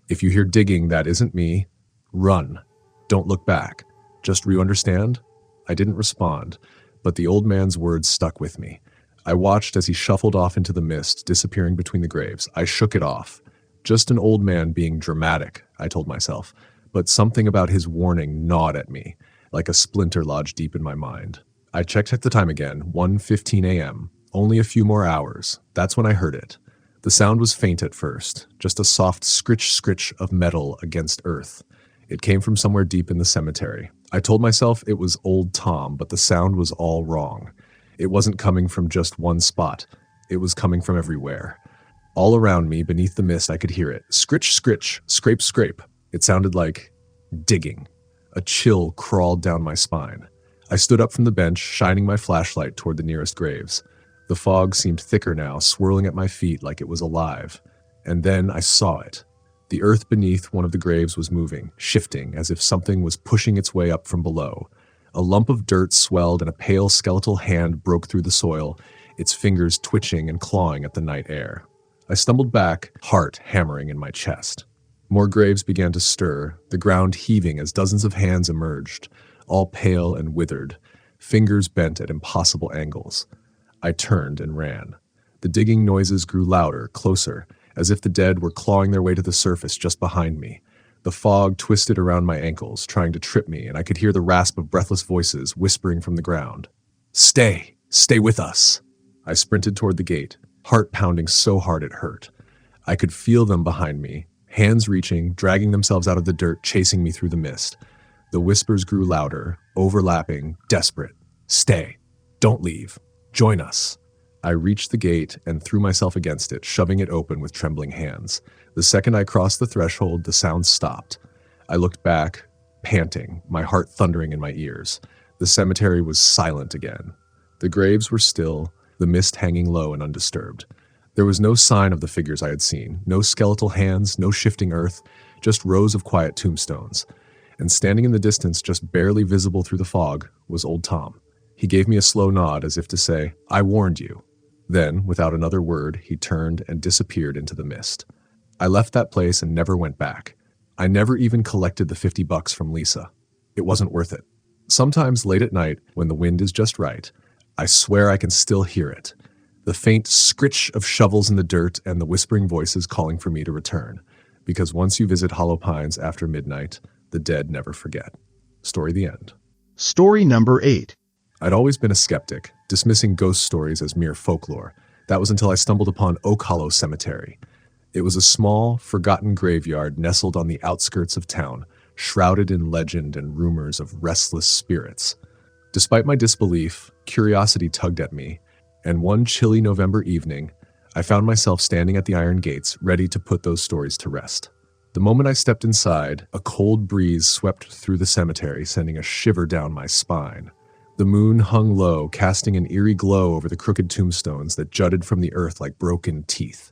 [SPEAKER 1] "If you hear digging that isn't me, run. Don't look back. Just you understand?" I didn't respond, but the old man's words stuck with me. I watched as he shuffled off into the mist, disappearing between the graves. I shook it off. Just an old man being dramatic, I told myself, but something about his warning gnawed at me, like a splinter lodged deep in my mind. I checked at the time again, 1:15 a.m. Only a few more hours. That's when I heard it. The sound was faint at first, just a soft scritch of metal against earth. It came from somewhere deep in the cemetery. I told myself it was Old Tom, but the sound was all wrong. It wasn't coming from just one spot. It was coming from everywhere. All around me, beneath the mist, I could hear it. Scritch, scrape, scrape. It sounded like digging. A chill crawled down my spine. I stood up from the bench, shining my flashlight toward the nearest graves. The fog seemed thicker now, swirling at my feet like it was alive. And then I saw it. The earth beneath one of the graves was moving, shifting, as if something was pushing its way up from below. A lump of dirt swelled and a pale skeletal hand broke through the soil, its fingers twitching and clawing at the night air. I stumbled back, heart hammering in my chest. More graves began to stir, the ground heaving as dozens of hands emerged, all pale and withered, fingers bent at impossible angles. I turned and ran. The digging noises grew louder, closer, as if the dead were clawing their way to the surface just behind me. The fog twisted around my ankles, trying to trip me, and I could hear the rasp of breathless voices whispering from the ground. Stay! Stay with us! I sprinted toward the gate, heart pounding so hard it hurt. I could feel them behind me, hands reaching, dragging themselves out of the dirt, chasing me through the mist. The whispers grew louder, overlapping, desperate. Stay! Don't leave! Join us! I reached the gate and threw myself against it, shoving it open with trembling hands. The second I crossed the threshold, the sound stopped. I looked back, panting, my heart thundering in my ears. The cemetery was silent again. The graves were still, the mist hanging low and undisturbed. There was no sign of the figures I had seen, no skeletal hands, no shifting earth, just rows of quiet tombstones. And standing in the distance, just barely visible through the fog, was old Tom. He gave me a slow nod as if to say, I warned you. Then, without another word, he turned and disappeared into the mist. I left that place and never went back. I never even collected the $50 from Lisa. It wasn't worth it. Sometimes late at night, when the wind is just right, I swear I can still hear it. The faint scritch of shovels in the dirt and the whispering voices calling for me to return. Because once you visit Hollow Pines after midnight, the dead never forget. Story the end.
[SPEAKER 2] Story number 8.
[SPEAKER 1] I'd always been a skeptic, dismissing ghost stories as mere folklore. That was until I stumbled upon Oak Hollow Cemetery. It was a small, forgotten graveyard nestled on the outskirts of town, shrouded in legend and rumors of restless spirits. Despite my disbelief, curiosity tugged at me, and one chilly November evening, I found myself standing at the iron gates, ready to put those stories to rest. The moment I stepped inside, a cold breeze swept through the cemetery, sending a shiver down my spine. The moon hung low, casting an eerie glow over the crooked tombstones that jutted from the earth like broken teeth.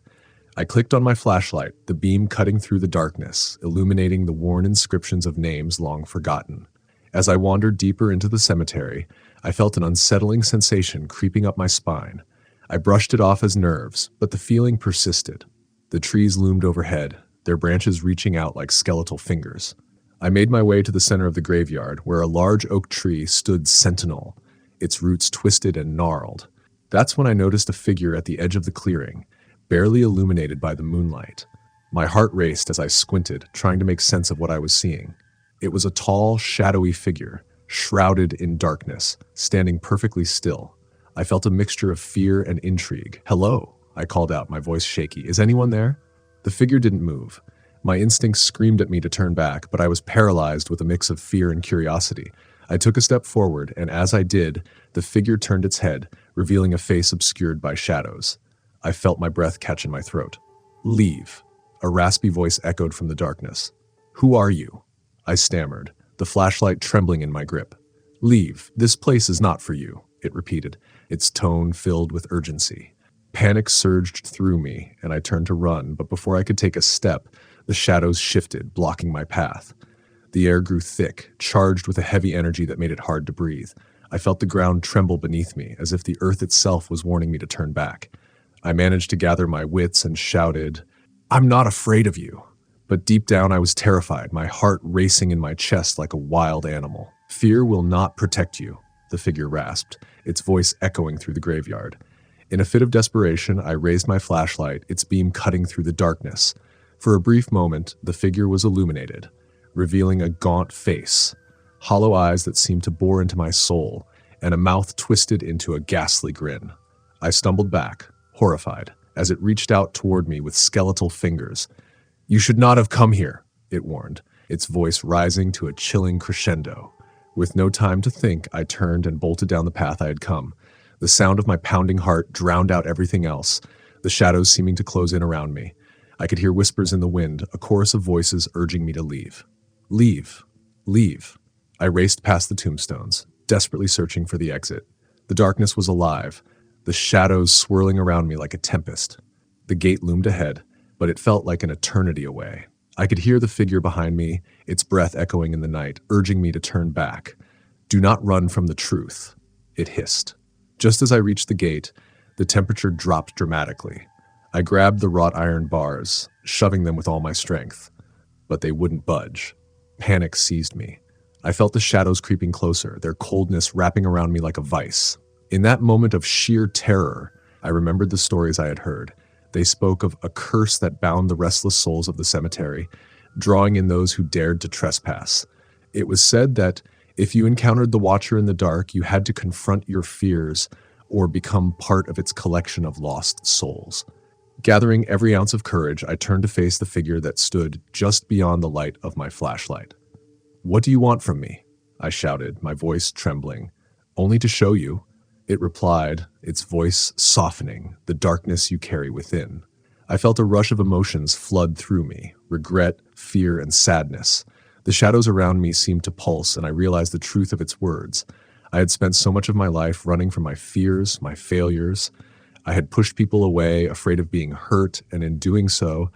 [SPEAKER 1] I clicked on my flashlight, the beam cutting through the darkness, illuminating the worn inscriptions of names long forgotten. As I wandered deeper into the cemetery, I felt an unsettling sensation creeping up my spine. I brushed it off as nerves, but the feeling persisted. The trees loomed overhead, their branches reaching out like skeletal fingers. I made my way to the center of the graveyard, where a large oak tree stood sentinel, its roots twisted and gnarled. That's when I noticed a figure at the edge of the clearing, barely illuminated by the moonlight. My heart raced as I squinted, trying to make sense of what I was seeing. It was a tall, shadowy figure, shrouded in darkness, standing perfectly still. I felt a mixture of fear and intrigue. "Hello," I called out, my voice shaky. "Is anyone there?" The figure didn't move. My instincts screamed at me to turn back, but I was paralyzed with a mix of fear and curiosity. I took a step forward, and as I did, the figure turned its head, revealing a face obscured by shadows. I felt my breath catch in my throat. "Leave," a raspy voice echoed from the darkness. "Who are you?" I stammered, the flashlight trembling in my grip. "Leave, this place is not for you," it repeated, its tone filled with urgency. Panic surged through me, and I turned to run, but before I could take a step, the shadows shifted, blocking my path. The air grew thick, charged with a heavy energy that made it hard to breathe. I felt the ground tremble beneath me, as if the earth itself was warning me to turn back. I managed to gather my wits and shouted, "I'm not afraid of you." But deep down I was terrified, my heart racing in my chest like a wild animal. "Fear will not protect you," the figure rasped, its voice echoing through the graveyard. In a fit of desperation, I raised my flashlight, its beam cutting through the darkness. For a brief moment, the figure was illuminated, revealing a gaunt face, hollow eyes that seemed to bore into my soul, and a mouth twisted into a ghastly grin. I stumbled back, horrified, as it reached out toward me with skeletal fingers. "You should not have come here," it warned, its voice rising to a chilling crescendo. With no time to think, I turned and bolted down the path I had come. The sound of my pounding heart drowned out everything else, the shadows seeming to close in around me. I could hear whispers in the wind, a chorus of voices urging me to leave. Leave. Leave. I raced past the tombstones, desperately searching for the exit. The darkness was alive, the shadows swirling around me like a tempest. The gate loomed ahead, but it felt like an eternity away. I could hear the figure behind me, its breath echoing in the night, urging me to turn back. "Do not run from the truth," it hissed. Just as I reached the gate, the temperature dropped dramatically. I grabbed the wrought iron bars, shoving them with all my strength. But they wouldn't budge. Panic seized me. I felt the shadows creeping closer, their coldness wrapping around me like a vice. In that moment of sheer terror, I remembered the stories I had heard. They spoke of a curse that bound the restless souls of the cemetery, drawing in those who dared to trespass. It was said that if you encountered the Watcher in the dark, you had to confront your fears or become part of its collection of lost souls. Gathering every ounce of courage, I turned to face the figure that stood just beyond the light of my flashlight. "What do you want from me?" I shouted, my voice trembling. "Only to show you," it replied, its voice softening, "the darkness you carry within." I felt a rush of emotions flood through me, regret, fear, and sadness. The shadows around me seemed to pulse, and I realized the truth of its words. I had spent so much of my life running from my fears, my failures. I had pushed people away, afraid of being hurt, and in doing so,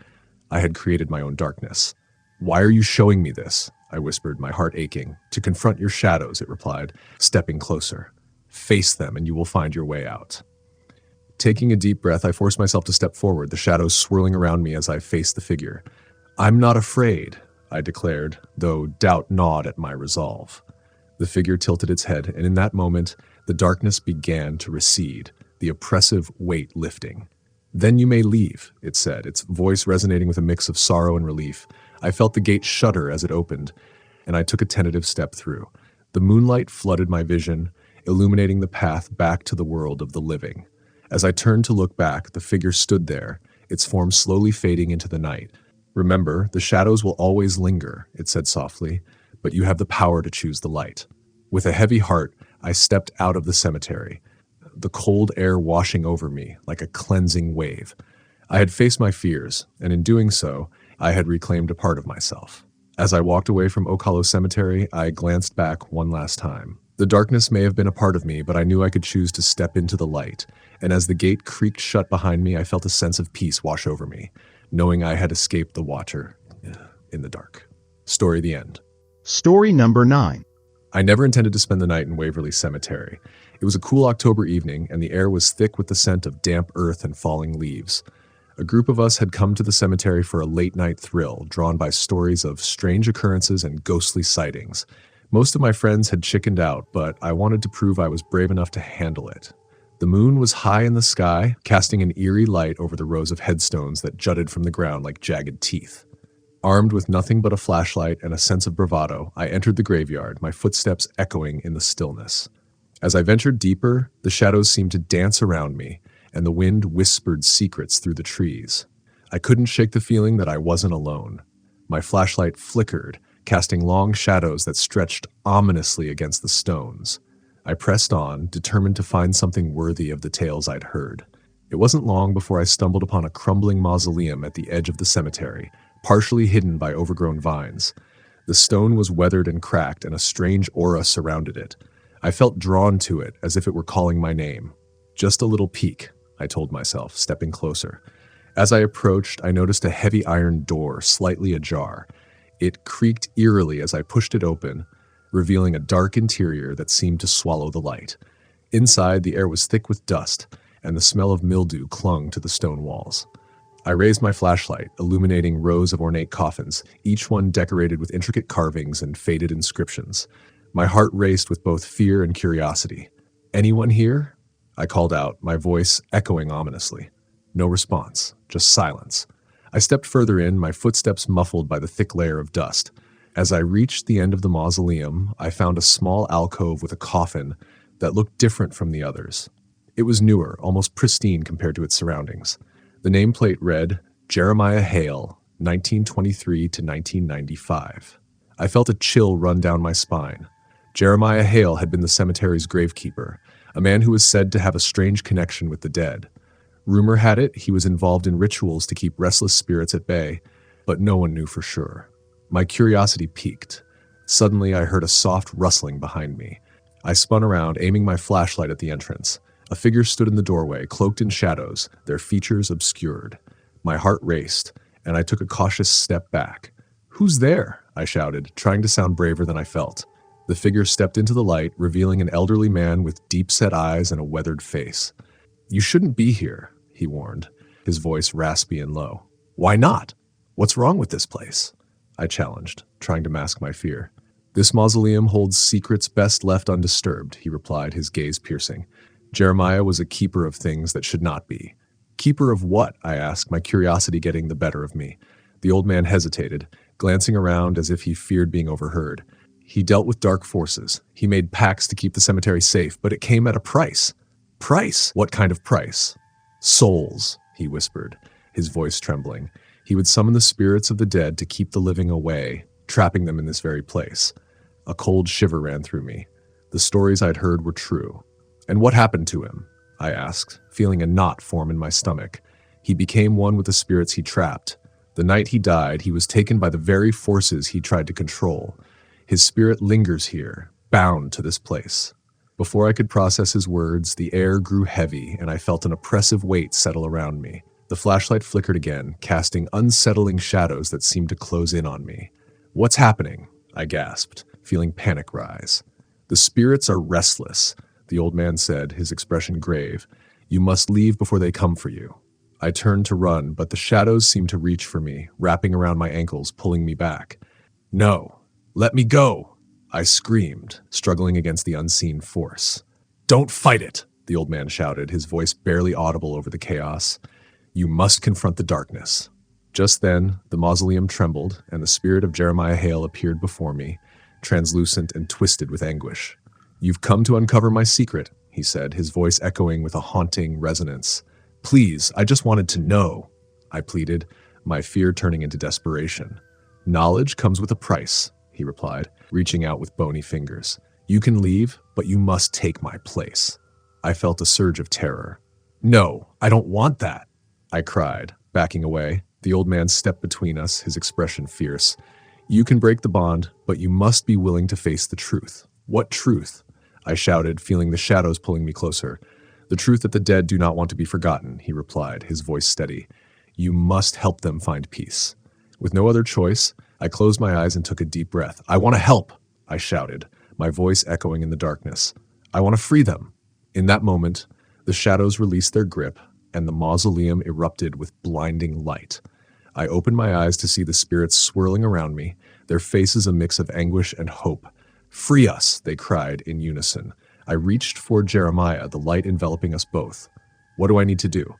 [SPEAKER 1] I had created my own darkness. "Why are you showing me this?" I whispered, my heart aching. "To confront your shadows," it replied, stepping closer. "Face them, and you will find your way out." Taking a deep breath, I forced myself to step forward, the shadows swirling around me as I faced the figure. "I'm not afraid," I declared, though doubt gnawed at my resolve. The figure tilted its head, and in that moment, the darkness began to recede, the oppressive weight lifting. "Then you may leave," it said, its voice resonating with a mix of sorrow and relief. I felt the gate shudder as it opened, and I took a tentative step through. The moonlight flooded my vision, illuminating the path back to the world of the living. As I turned to look back, the figure stood there, its form slowly fading into the night. "Remember, the shadows will always linger," it said softly, "but you have the power to choose the light." With a heavy heart, I stepped out of the cemetery, the cold air washing over me like a cleansing wave. I had faced my fears, and in doing so, I had reclaimed a part of myself. As I walked away from Oak Hollow Cemetery, I glanced back one last time. The darkness may have been a part of me, but I knew I could choose to step into the light, and as the gate creaked shut behind me, I felt a sense of peace wash over me, knowing I had escaped the Watcher in the dark. Story the end.
[SPEAKER 2] Story number 9.
[SPEAKER 1] I never intended to spend the night in Waverly Cemetery. It was a cool October evening, and the air was thick with the scent of damp earth and falling leaves. A group of us had come to the cemetery for a late-night thrill, drawn by stories of strange occurrences and ghostly sightings. Most of my friends had chickened out, but I wanted to prove I was brave enough to handle it. The moon was high in the sky, casting an eerie light over the rows of headstones that jutted from the ground like jagged teeth. Armed with nothing but a flashlight and a sense of bravado, I entered the graveyard, my footsteps echoing in the stillness. As I ventured deeper, the shadows seemed to dance around me, and the wind whispered secrets through the trees. I couldn't shake the feeling that I wasn't alone. My flashlight flickered, casting long shadows that stretched ominously against the stones. I pressed on, determined to find something worthy of the tales I'd heard. It wasn't long before I stumbled upon a crumbling mausoleum at the edge of the cemetery, partially hidden by overgrown vines. The stone was weathered and cracked, and a strange aura surrounded it. I felt drawn to it, as if it were calling my name. "Just a little peek," I told myself, stepping closer. As I approached, I noticed a heavy iron door, slightly ajar. It creaked eerily as I pushed it open, revealing a dark interior that seemed to swallow the light. Inside, the air was thick with dust, and the smell of mildew clung to the stone walls. I raised my flashlight, illuminating rows of ornate coffins, each one decorated with intricate carvings and faded inscriptions. My heart raced with both fear and curiosity. "Anyone here?" I called out, my voice echoing ominously. No response, just silence. I stepped further in, my footsteps muffled by the thick layer of dust. As I reached the end of the mausoleum, I found a small alcove with a coffin that looked different from the others. It was newer, almost pristine compared to its surroundings. The nameplate read, Jeremiah Hale, 1923 to 1995. I felt a chill run down my spine. Jeremiah Hale had been the cemetery's gravekeeper, a man who was said to have a strange connection with the dead. Rumor had it he was involved in rituals to keep restless spirits at bay, but no one knew for sure. My curiosity piqued. Suddenly, I heard a soft rustling behind me. I spun around, aiming my flashlight at the entrance. A figure stood in the doorway, cloaked in shadows, their features obscured. My heart raced, and I took a cautious step back. "Who's there?" I shouted, trying to sound braver than I felt. The figure stepped into the light, revealing an elderly man with deep-set eyes and a weathered face. "You shouldn't be here," he warned, his voice raspy and low. "Why not? What's wrong with this place?" I challenged, trying to mask my fear. "This mausoleum holds secrets best left undisturbed," he replied, his gaze piercing. Jeremiah was a keeper of things that should not be. Keeper of what? I asked, my curiosity getting the better of me. The old man hesitated, glancing around as if he feared being overheard. He dealt with dark forces. He made pacts to keep the cemetery safe, but it came at a price. Price? What kind of price? Souls, he whispered, his voice trembling. He would summon the spirits of the dead to keep the living away, trapping them in this very place. A cold shiver ran through me. The stories I'd heard were true. And what happened to him? I asked, feeling a knot form in my stomach. He became one with the spirits he trapped. The night he died, he was taken by the very forces he tried to control. His spirit lingers here, bound to this place. Before I could process his words, the air grew heavy and I felt an oppressive weight settle around me. The flashlight flickered again, casting unsettling shadows that seemed to close in on me. What's happening? I gasped, feeling panic rise. The spirits are restless, the old man said, his expression grave. You must leave before they come for you. I turned to run, but the shadows seemed to reach for me, wrapping around my ankles, pulling me back. No, let me go, I screamed, struggling against the unseen force. Don't fight it, the old man shouted, his voice barely audible over the chaos. You must confront the darkness. Just then, the mausoleum trembled, and the spirit of Jeremiah Hale appeared before me, translucent and twisted with anguish. You've come to uncover my secret, he said, his voice echoing with a haunting resonance. Please, I just wanted to know, I pleaded, my fear turning into desperation. Knowledge comes with a price, he replied, reaching out with bony fingers. You can leave, but you must take my place. I felt a surge of terror. No, I don't want that, I cried, backing away. The old man stepped between us, his expression fierce. You can break the bond, but you must be willing to face the truth. What truth? I shouted, feeling the shadows pulling me closer. The truth that the dead do not want to be forgotten, he replied, his voice steady. You must help them find peace. With no other choice, I closed my eyes and took a deep breath. I want to help, I shouted, my voice echoing in the darkness. I want to free them. In that moment, the shadows released their grip, and the mausoleum erupted with blinding light. I opened my eyes to see the spirits swirling around me, their faces a mix of anguish and hope. Free us, they cried in unison. I reached for Jeremiah, the light enveloping us both. What do I need to do?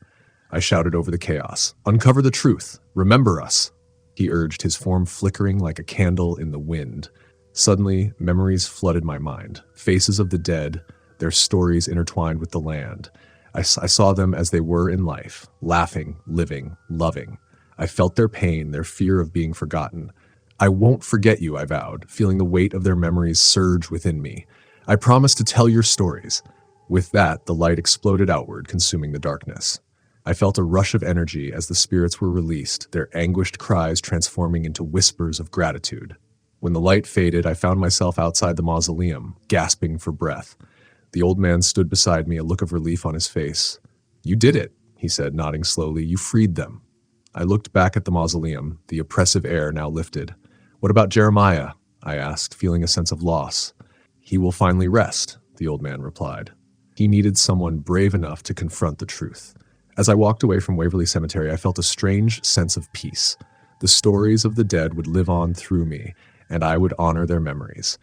[SPEAKER 1] I shouted over the chaos. Uncover the truth. Remember us, he urged, his form flickering like a candle in the wind. Suddenly, memories flooded my mind. Faces of the dead, their stories intertwined with the land. I saw them as they were in life, laughing, living, loving. I felt their pain, their fear of being forgotten. I won't forget you, I vowed, feeling the weight of their memories surge within me. I promise to tell your stories. With that, the light exploded outward, consuming the darkness. I felt a rush of energy as the spirits were released, their anguished cries transforming into whispers of gratitude. When the light faded, I found myself outside the mausoleum, gasping for breath. The old man stood beside me, a look of relief on his face. You did it, he said, nodding slowly. You freed them. I looked back at the mausoleum, the oppressive air now lifted. What about Jeremiah? I asked, feeling a sense of loss. He will finally rest, the old man replied. He needed someone brave enough to confront the truth. As I walked away from Waverly Cemetery, I felt a strange sense of peace. The stories of the dead would live on through me, and I would honor their memories.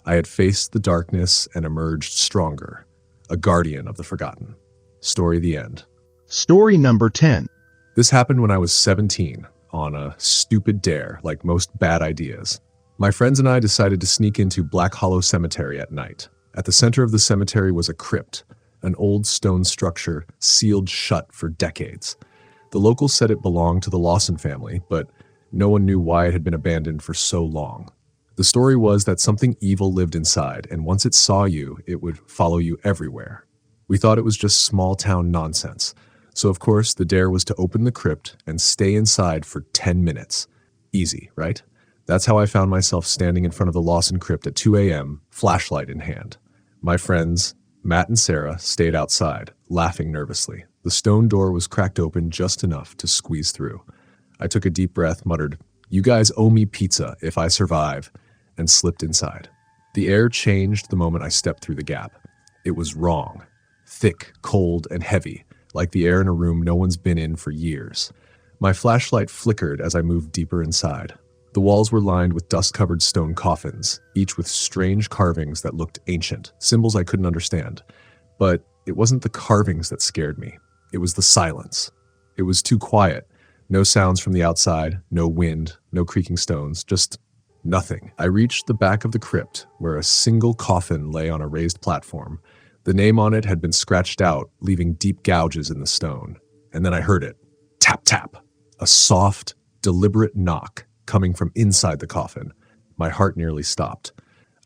[SPEAKER 1] I had faced the darkness and emerged stronger, a guardian of the forgotten. Story the end.
[SPEAKER 2] Story number 10.
[SPEAKER 1] This happened when I was 17, on a stupid dare, like most bad ideas. My friends and I decided to sneak into Black Hollow Cemetery at night. At the center of the cemetery was a crypt, an old stone structure sealed shut for decades. The locals said it belonged to the Lawson family, but no one knew why it had been abandoned for so long. The story was that something evil lived inside, and once it saw you, it would follow you everywhere. We thought it was just small-town nonsense. So, of course, the dare was to open the crypt and stay inside for 10 minutes. Easy, right? That's how I found myself standing in front of the Lawson crypt at 2 a.m., flashlight in hand. My friends, Matt and Sarah, stayed outside, laughing nervously. The stone door was cracked open just enough to squeeze through. I took a deep breath, muttered, "You guys owe me pizza if I survive," and slipped inside. The air changed the moment I stepped through the gap. It was wrong. Thick, cold, and heavy, like the air in a room no one's been in for years. My flashlight flickered as I moved deeper inside. The walls were lined with dust-covered stone coffins, each with strange carvings that looked ancient, symbols I couldn't understand. But It wasn't the carvings that scared me. It was the silence. It was too quiet. No sounds from the outside, no wind, no creaking stones, just nothing. I reached the back of the crypt, where a single coffin lay on a raised platform. The name on it had been scratched out, leaving deep gouges in the stone. And then I heard it. Tap, tap. A soft, deliberate knock coming from inside the coffin. My heart nearly stopped.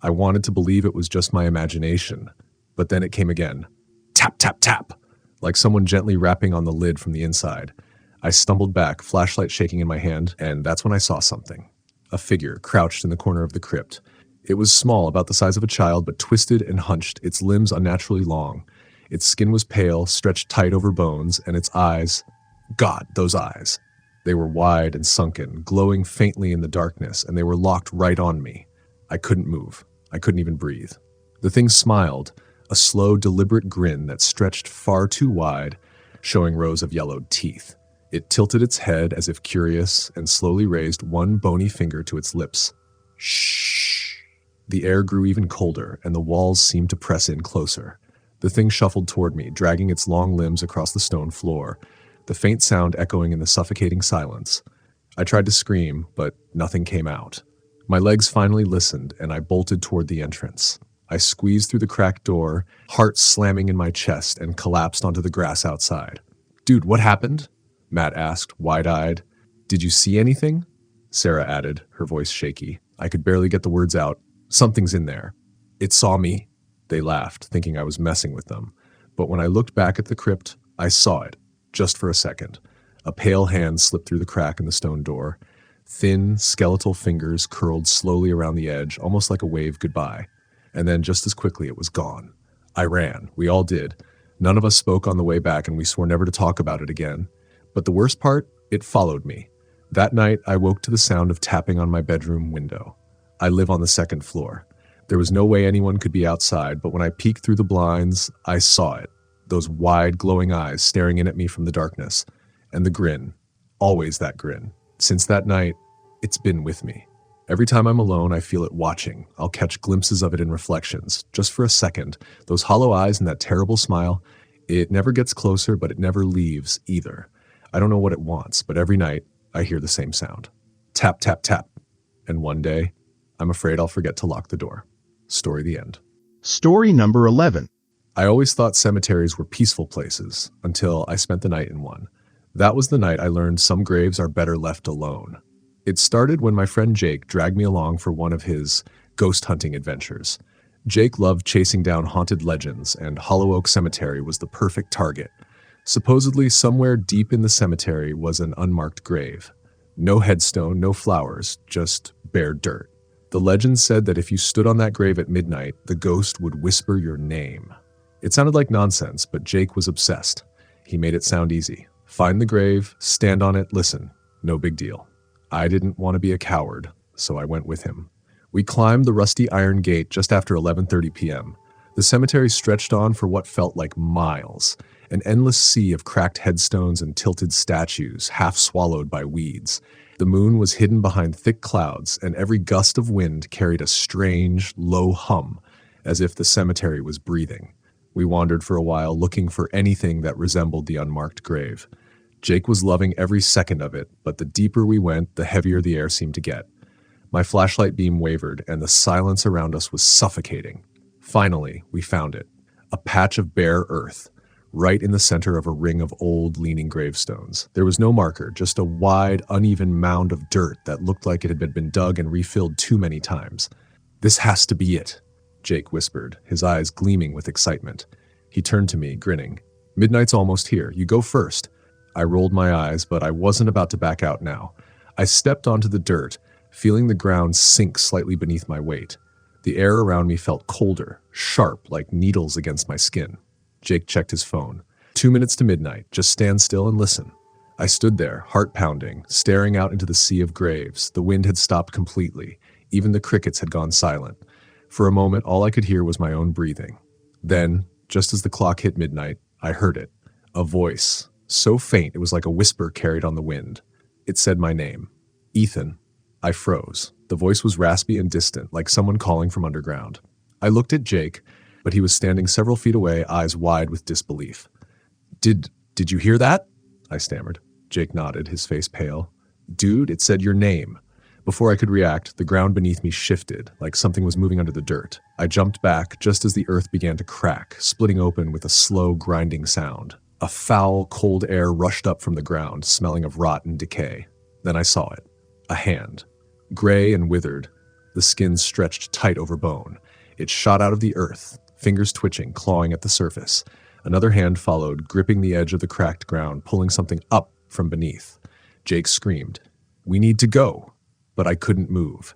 [SPEAKER 1] I wanted to believe it was just my imagination, but then it came again. Tap, tap, tap, like someone gently rapping on the lid from the inside. I stumbled back, flashlight shaking in my hand, and that's when I saw something. A figure crouched in the corner of the crypt. It was small, about the size of a child, but twisted and hunched, its limbs unnaturally long. Its skin was pale, stretched tight over bones, and its eyes, God, those eyes. They were wide and sunken, glowing faintly in the darkness, and they were locked right on me. I couldn't move. I couldn't even breathe. The thing smiled, a slow, deliberate grin that stretched far too wide, showing rows of yellowed teeth. It tilted its head as if curious and slowly raised one bony finger to its lips. Shh. The air grew even colder, and the walls seemed to press in closer. The thing shuffled toward me, dragging its long limbs across the stone floor, the faint sound echoing in the suffocating silence. I tried to scream, but nothing came out. My legs finally listened, and I bolted toward the entrance. I squeezed through the cracked door, heart slamming in my chest, and collapsed onto the grass outside. Dude, what happened? Matt asked, wide-eyed. Did you see anything? Sarah added, her voice shaky. I could barely get the words out. Something's in there. It saw me. They laughed, thinking I was messing with them. But when I looked back at the crypt, I saw it, just for a second. A pale hand slipped through the crack in the stone door. Thin, skeletal fingers curled slowly around the edge, almost like a wave goodbye. And then just as quickly it was gone. I ran. We all did. None of us spoke on the way back, and we swore never to talk about it again. But the worst part, it followed me. That night, I woke to the sound of tapping on my bedroom window. I live on the second floor. There was no way anyone could be outside, but when I peeked through the blinds, I saw it. Those wide, glowing eyes staring in at me from the darkness. And the grin. Always that grin. Since that night, it's been with me. Every time I'm alone, I feel it watching. I'll catch glimpses of it in reflections, just for a second. Those hollow eyes and that terrible smile. It never gets closer, but it never leaves either. I don't know what it wants, but every night, I hear the same sound. Tap, tap, tap. And one day, I'm afraid I'll forget to lock the door. Story the end.
[SPEAKER 2] Story number 11.
[SPEAKER 1] I always thought cemeteries were peaceful places, until I spent the night in one. That was the night I learned some graves are better left alone. It started when my friend Jake dragged me along for one of his ghost hunting adventures. Jake loved chasing down haunted legends, and Hollow Oak Cemetery was the perfect target. Supposedly, somewhere deep in the cemetery was an unmarked grave. No headstone, no flowers, just bare dirt. The legend said that if you stood on that grave at midnight, the ghost would whisper your name. It sounded like nonsense, but Jake was obsessed. He made it sound easy. Find the grave, stand on it, listen. No big deal. I didn't want to be a coward, so I went with him. We climbed the rusty iron gate just after 11:30 p.m. The cemetery stretched on for what felt like miles. An endless sea of cracked headstones and tilted statues, half swallowed by weeds. The moon was hidden behind thick clouds, and every gust of wind carried a strange, low hum, as if the cemetery was breathing. We wandered for a while, looking for anything that resembled the unmarked grave. Jake was loving every second of it, but the deeper we went, the heavier the air seemed to get. My flashlight beam wavered, and the silence around us was suffocating. Finally, we found it. A patch of bare earth, right in the center of a ring of old, leaning gravestones. There was no marker, just a wide, uneven mound of dirt that looked like it had been dug and refilled too many times. "This has to be it," Jake whispered, his eyes gleaming with excitement. He turned to me, grinning. "Midnight's almost here. You go first." I rolled my eyes, but I wasn't about to back out now. I stepped onto the dirt, feeling the ground sink slightly beneath my weight. The air around me felt colder, sharp, like needles against my skin. Jake checked his phone. 2 minutes to midnight. Just stand still and listen. I stood there, heart pounding, staring out into the sea of graves. The wind had stopped completely. Even the crickets had gone silent. For a moment, all I could hear was my own breathing. Then, just as the clock hit midnight, I heard it. A voice, so faint it was like a whisper carried on the wind. It said my name. Ethan. I froze. The voice was raspy and distant, like someone calling from underground. I looked at Jake. but he was standing several feet away, eyes wide with disbelief. Did you hear that? I stammered. Jake nodded, his face pale. Dude, it said your name. Before I could react, the ground beneath me shifted, like something was moving under the dirt. I jumped back just as the earth began to crack, splitting open with a slow, grinding sound. A foul, cold air rushed up from the ground, smelling of rot and decay. Then I saw it. A hand. Gray and withered, the skin stretched tight over bone. It shot out of the earth, fingers twitching, clawing at the surface. Another hand followed, gripping the edge of the cracked ground, pulling something up from beneath. Jake screamed, "We need to go!" But I couldn't move.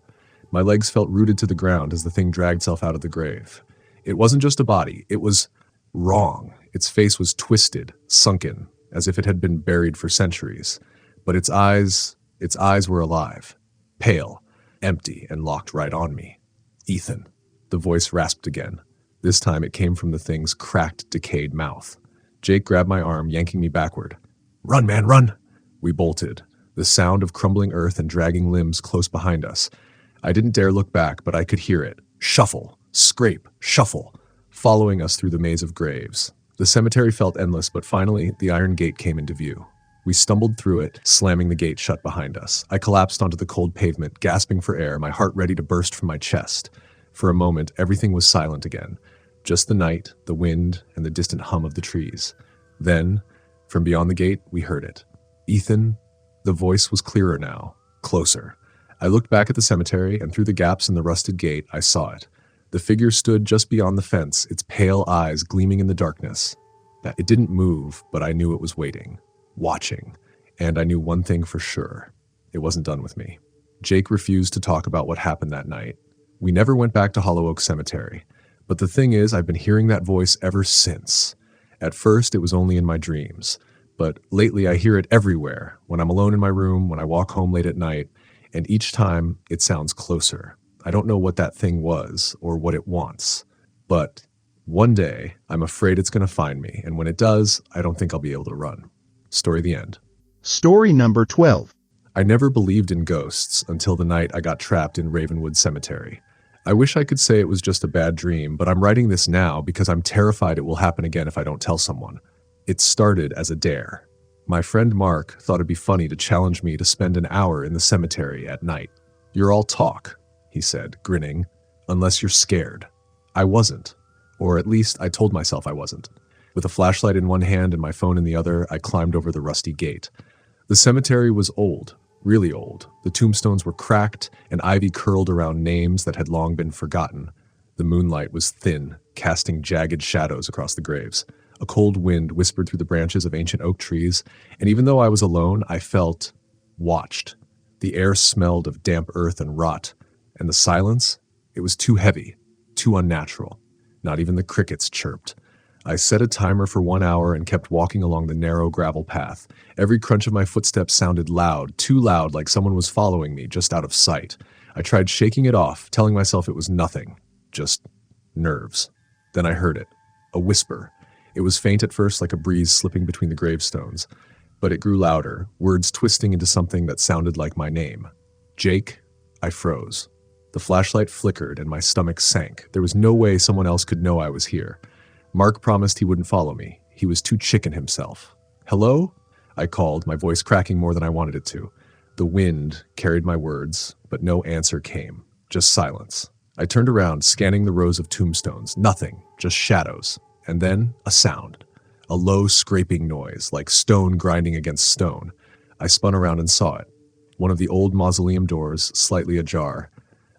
[SPEAKER 1] My legs felt rooted to the ground as the thing dragged itself out of the grave. It wasn't just a body, it was wrong. Its face was twisted, sunken, as if it had been buried for centuries. But its eyes were alive, pale, empty, and locked right on me. Ethan. The voice rasped again. This time it came from the thing's cracked, decayed mouth. Jake grabbed my arm, yanking me backward. "Run, man, run!" We bolted, the sound of crumbling earth and dragging limbs close behind us. I didn't dare look back, but I could hear it. Shuffle, scrape, shuffle, following us through the maze of graves. The cemetery felt endless, but finally, the iron gate came into view. We stumbled through it, slamming the gate shut behind us. I collapsed onto the cold pavement, gasping for air, my heart ready to burst from my chest. For a moment, everything was silent again. Just the night, the wind, and the distant hum of the trees. Then, from beyond the gate, we heard it. Ethan. The voice was clearer now, closer. I looked back at the cemetery, and through the gaps in the rusted gate, I saw it. The figure stood just beyond the fence, its pale eyes gleaming in the darkness. It didn't move, but I knew it was waiting, watching. And I knew one thing for sure. It wasn't done with me. Jake refused to talk about what happened that night. We never went back to Hollow Oak Cemetery. But the thing is, I've been hearing that voice ever since. At first, it was only in my dreams. But lately, I hear it everywhere, when I'm alone in my room, when I walk home late at night, and each time, it sounds closer. I don't know what that thing was, or what it wants. But one day, I'm afraid it's going to find me, and when it does, I don't think I'll be able to run. Story the end.
[SPEAKER 2] Story number 12.
[SPEAKER 1] I never believed in ghosts until the night I got trapped in Ravenwood Cemetery. I wish I could say it was just a bad dream, but I'm writing this now because I'm terrified it will happen again if I don't tell someone. It started as a dare. My friend Mark thought it'd be funny to challenge me to spend an hour in the cemetery at night. "You're all talk," he said, grinning, "unless you're scared." I wasn't. Or at least I told myself I wasn't. With a flashlight in one hand and my phone in the other, I climbed over the rusty gate. The cemetery was old, really old. The tombstones were cracked, and ivy curled around names that had long been forgotten. The moonlight was thin, casting jagged shadows across the graves. A cold wind whispered through the branches of ancient oak trees, and even though I was alone, I felt watched. The air smelled of damp earth and rot, and the silence, it was too heavy, too unnatural. Not even the crickets chirped. I set a timer for 1 hour and kept walking along the narrow gravel path. Every crunch of my footsteps sounded loud, too loud, like someone was following me, just out of sight. I tried shaking it off, telling myself it was nothing, just nerves. Then I heard it, a whisper. It was faint at first, like a breeze slipping between the gravestones, but it grew louder, words twisting into something that sounded like my name. Jake. I froze. The flashlight flickered and my stomach sank. There was no way someone else could know I was here. Mark promised he wouldn't follow me. He was too chicken himself. "Hello?" I called, my voice cracking more than I wanted it to. The wind carried my words, but no answer came. Just silence. I turned around, scanning the rows of tombstones. Nothing, just shadows. And then a sound. A low scraping noise, like stone grinding against stone. I spun around and saw it. One of the old mausoleum doors, slightly ajar.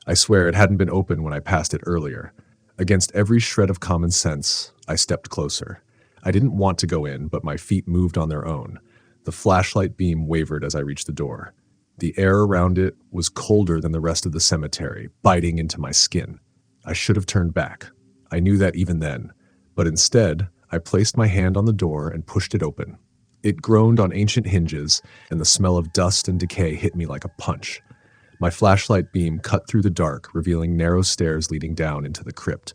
[SPEAKER 1] I swear it hadn't been open when I passed it earlier. Against every shred of common sense, I stepped closer. I didn't want to go in, but my feet moved on their own. The flashlight beam wavered as I reached the door. The air around it was colder than the rest of the cemetery, biting into my skin. I should have turned back. I knew that even then. But instead, I placed my hand on the door and pushed it open. It groaned on ancient hinges, and the smell of dust and decay hit me like a punch. My flashlight beam cut through the dark, revealing narrow stairs leading down into the crypt.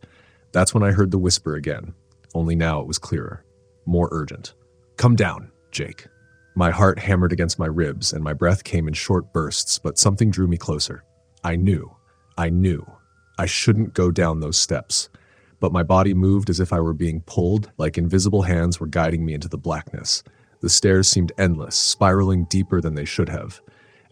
[SPEAKER 1] That's when I heard the whisper again, only now it was clearer, more urgent. "Come down, Jake." My heart hammered against my ribs, and my breath came in short bursts, but something drew me closer. I knew. I shouldn't go down those steps. but my body moved as if I were being pulled, like invisible hands were guiding me into the blackness. The stairs seemed endless, spiraling deeper than they should have.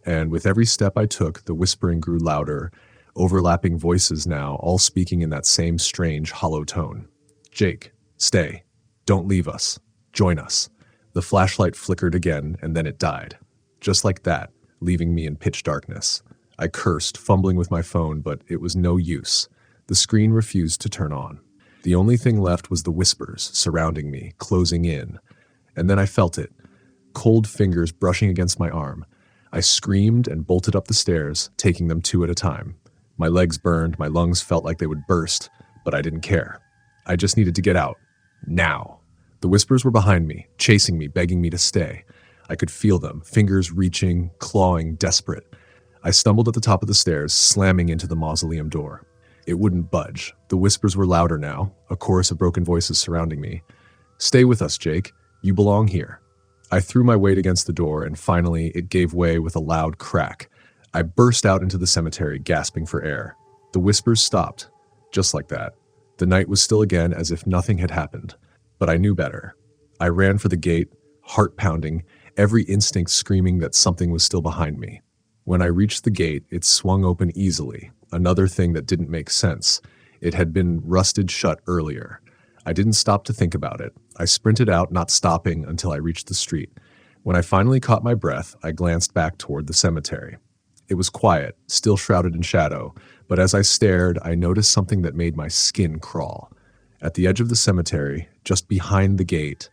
[SPEAKER 1] And with every step I took, the whispering grew louder, overlapping voices now, all speaking in that same strange, hollow tone. Jake, stay. Don't leave us. Join us. The flashlight flickered again, and then it died. Just like that, leaving me in pitch darkness. I cursed, fumbling with my phone, but it was no use. The screen refused to turn on. The only thing left was the whispers surrounding me, closing in. And then I felt it. Cold fingers brushing against my arm. I screamed and bolted up the stairs, taking them 2 at a time. My legs burned, my lungs felt like they would burst, but I didn't care. I just needed to get out. Now. The whispers were behind me, chasing me, begging me to stay. I could feel them, fingers reaching, clawing, desperate. I stumbled at the top of the stairs, slamming into the mausoleum door. It wouldn't budge. The whispers were louder now, a chorus of broken voices surrounding me. Stay with us, Jake. You belong here. I threw my weight against the door, and finally it gave way with a loud crack. I burst out into the cemetery, gasping for air. The whispers stopped, just like that. The night was still again, as if nothing had happened. But I knew better. I ran for the gate, heart pounding, every instinct screaming that something was still behind me. When I reached the gate, it swung open easily, another thing that didn't make sense. It had been rusted shut earlier. I didn't stop to think about it. I sprinted out, not stopping until I reached the street. When I finally caught my breath, I glanced back toward the cemetery. It was quiet, still shrouded in shadow, but as I stared, I noticed something that made my skin crawl. At the edge of the cemetery, just behind the gate,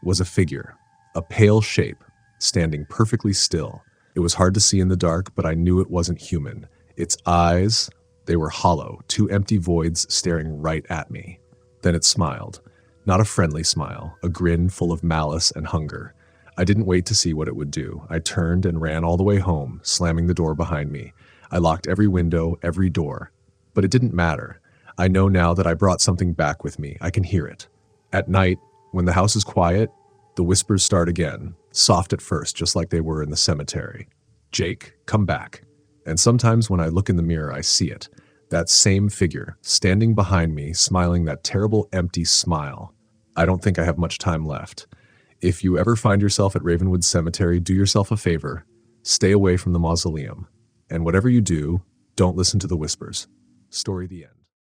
[SPEAKER 1] was a figure, a pale shape, standing perfectly still. It was hard to see in the dark, but I knew it wasn't human. Its eyes, they were hollow, 2 empty voids staring right at me. Then it smiled. Not a friendly smile, a grin full of malice and hunger. I didn't wait to see what it would do. I turned and ran all the way home, slamming the door behind me. I locked every window, every door. But it didn't matter. I know now that I brought something back with me. I can hear it. At night, when the house is quiet, the whispers start again, soft at first, just like they were in the cemetery. Jake, come back. And sometimes when I look in the mirror, I see it. That same figure, standing behind me, smiling that terrible empty smile. I don't think I have much time left. If you ever find yourself at Ravenwood Cemetery, do yourself a favor. Stay away from the mausoleum. And whatever you do, don't listen to the whispers. Story the end.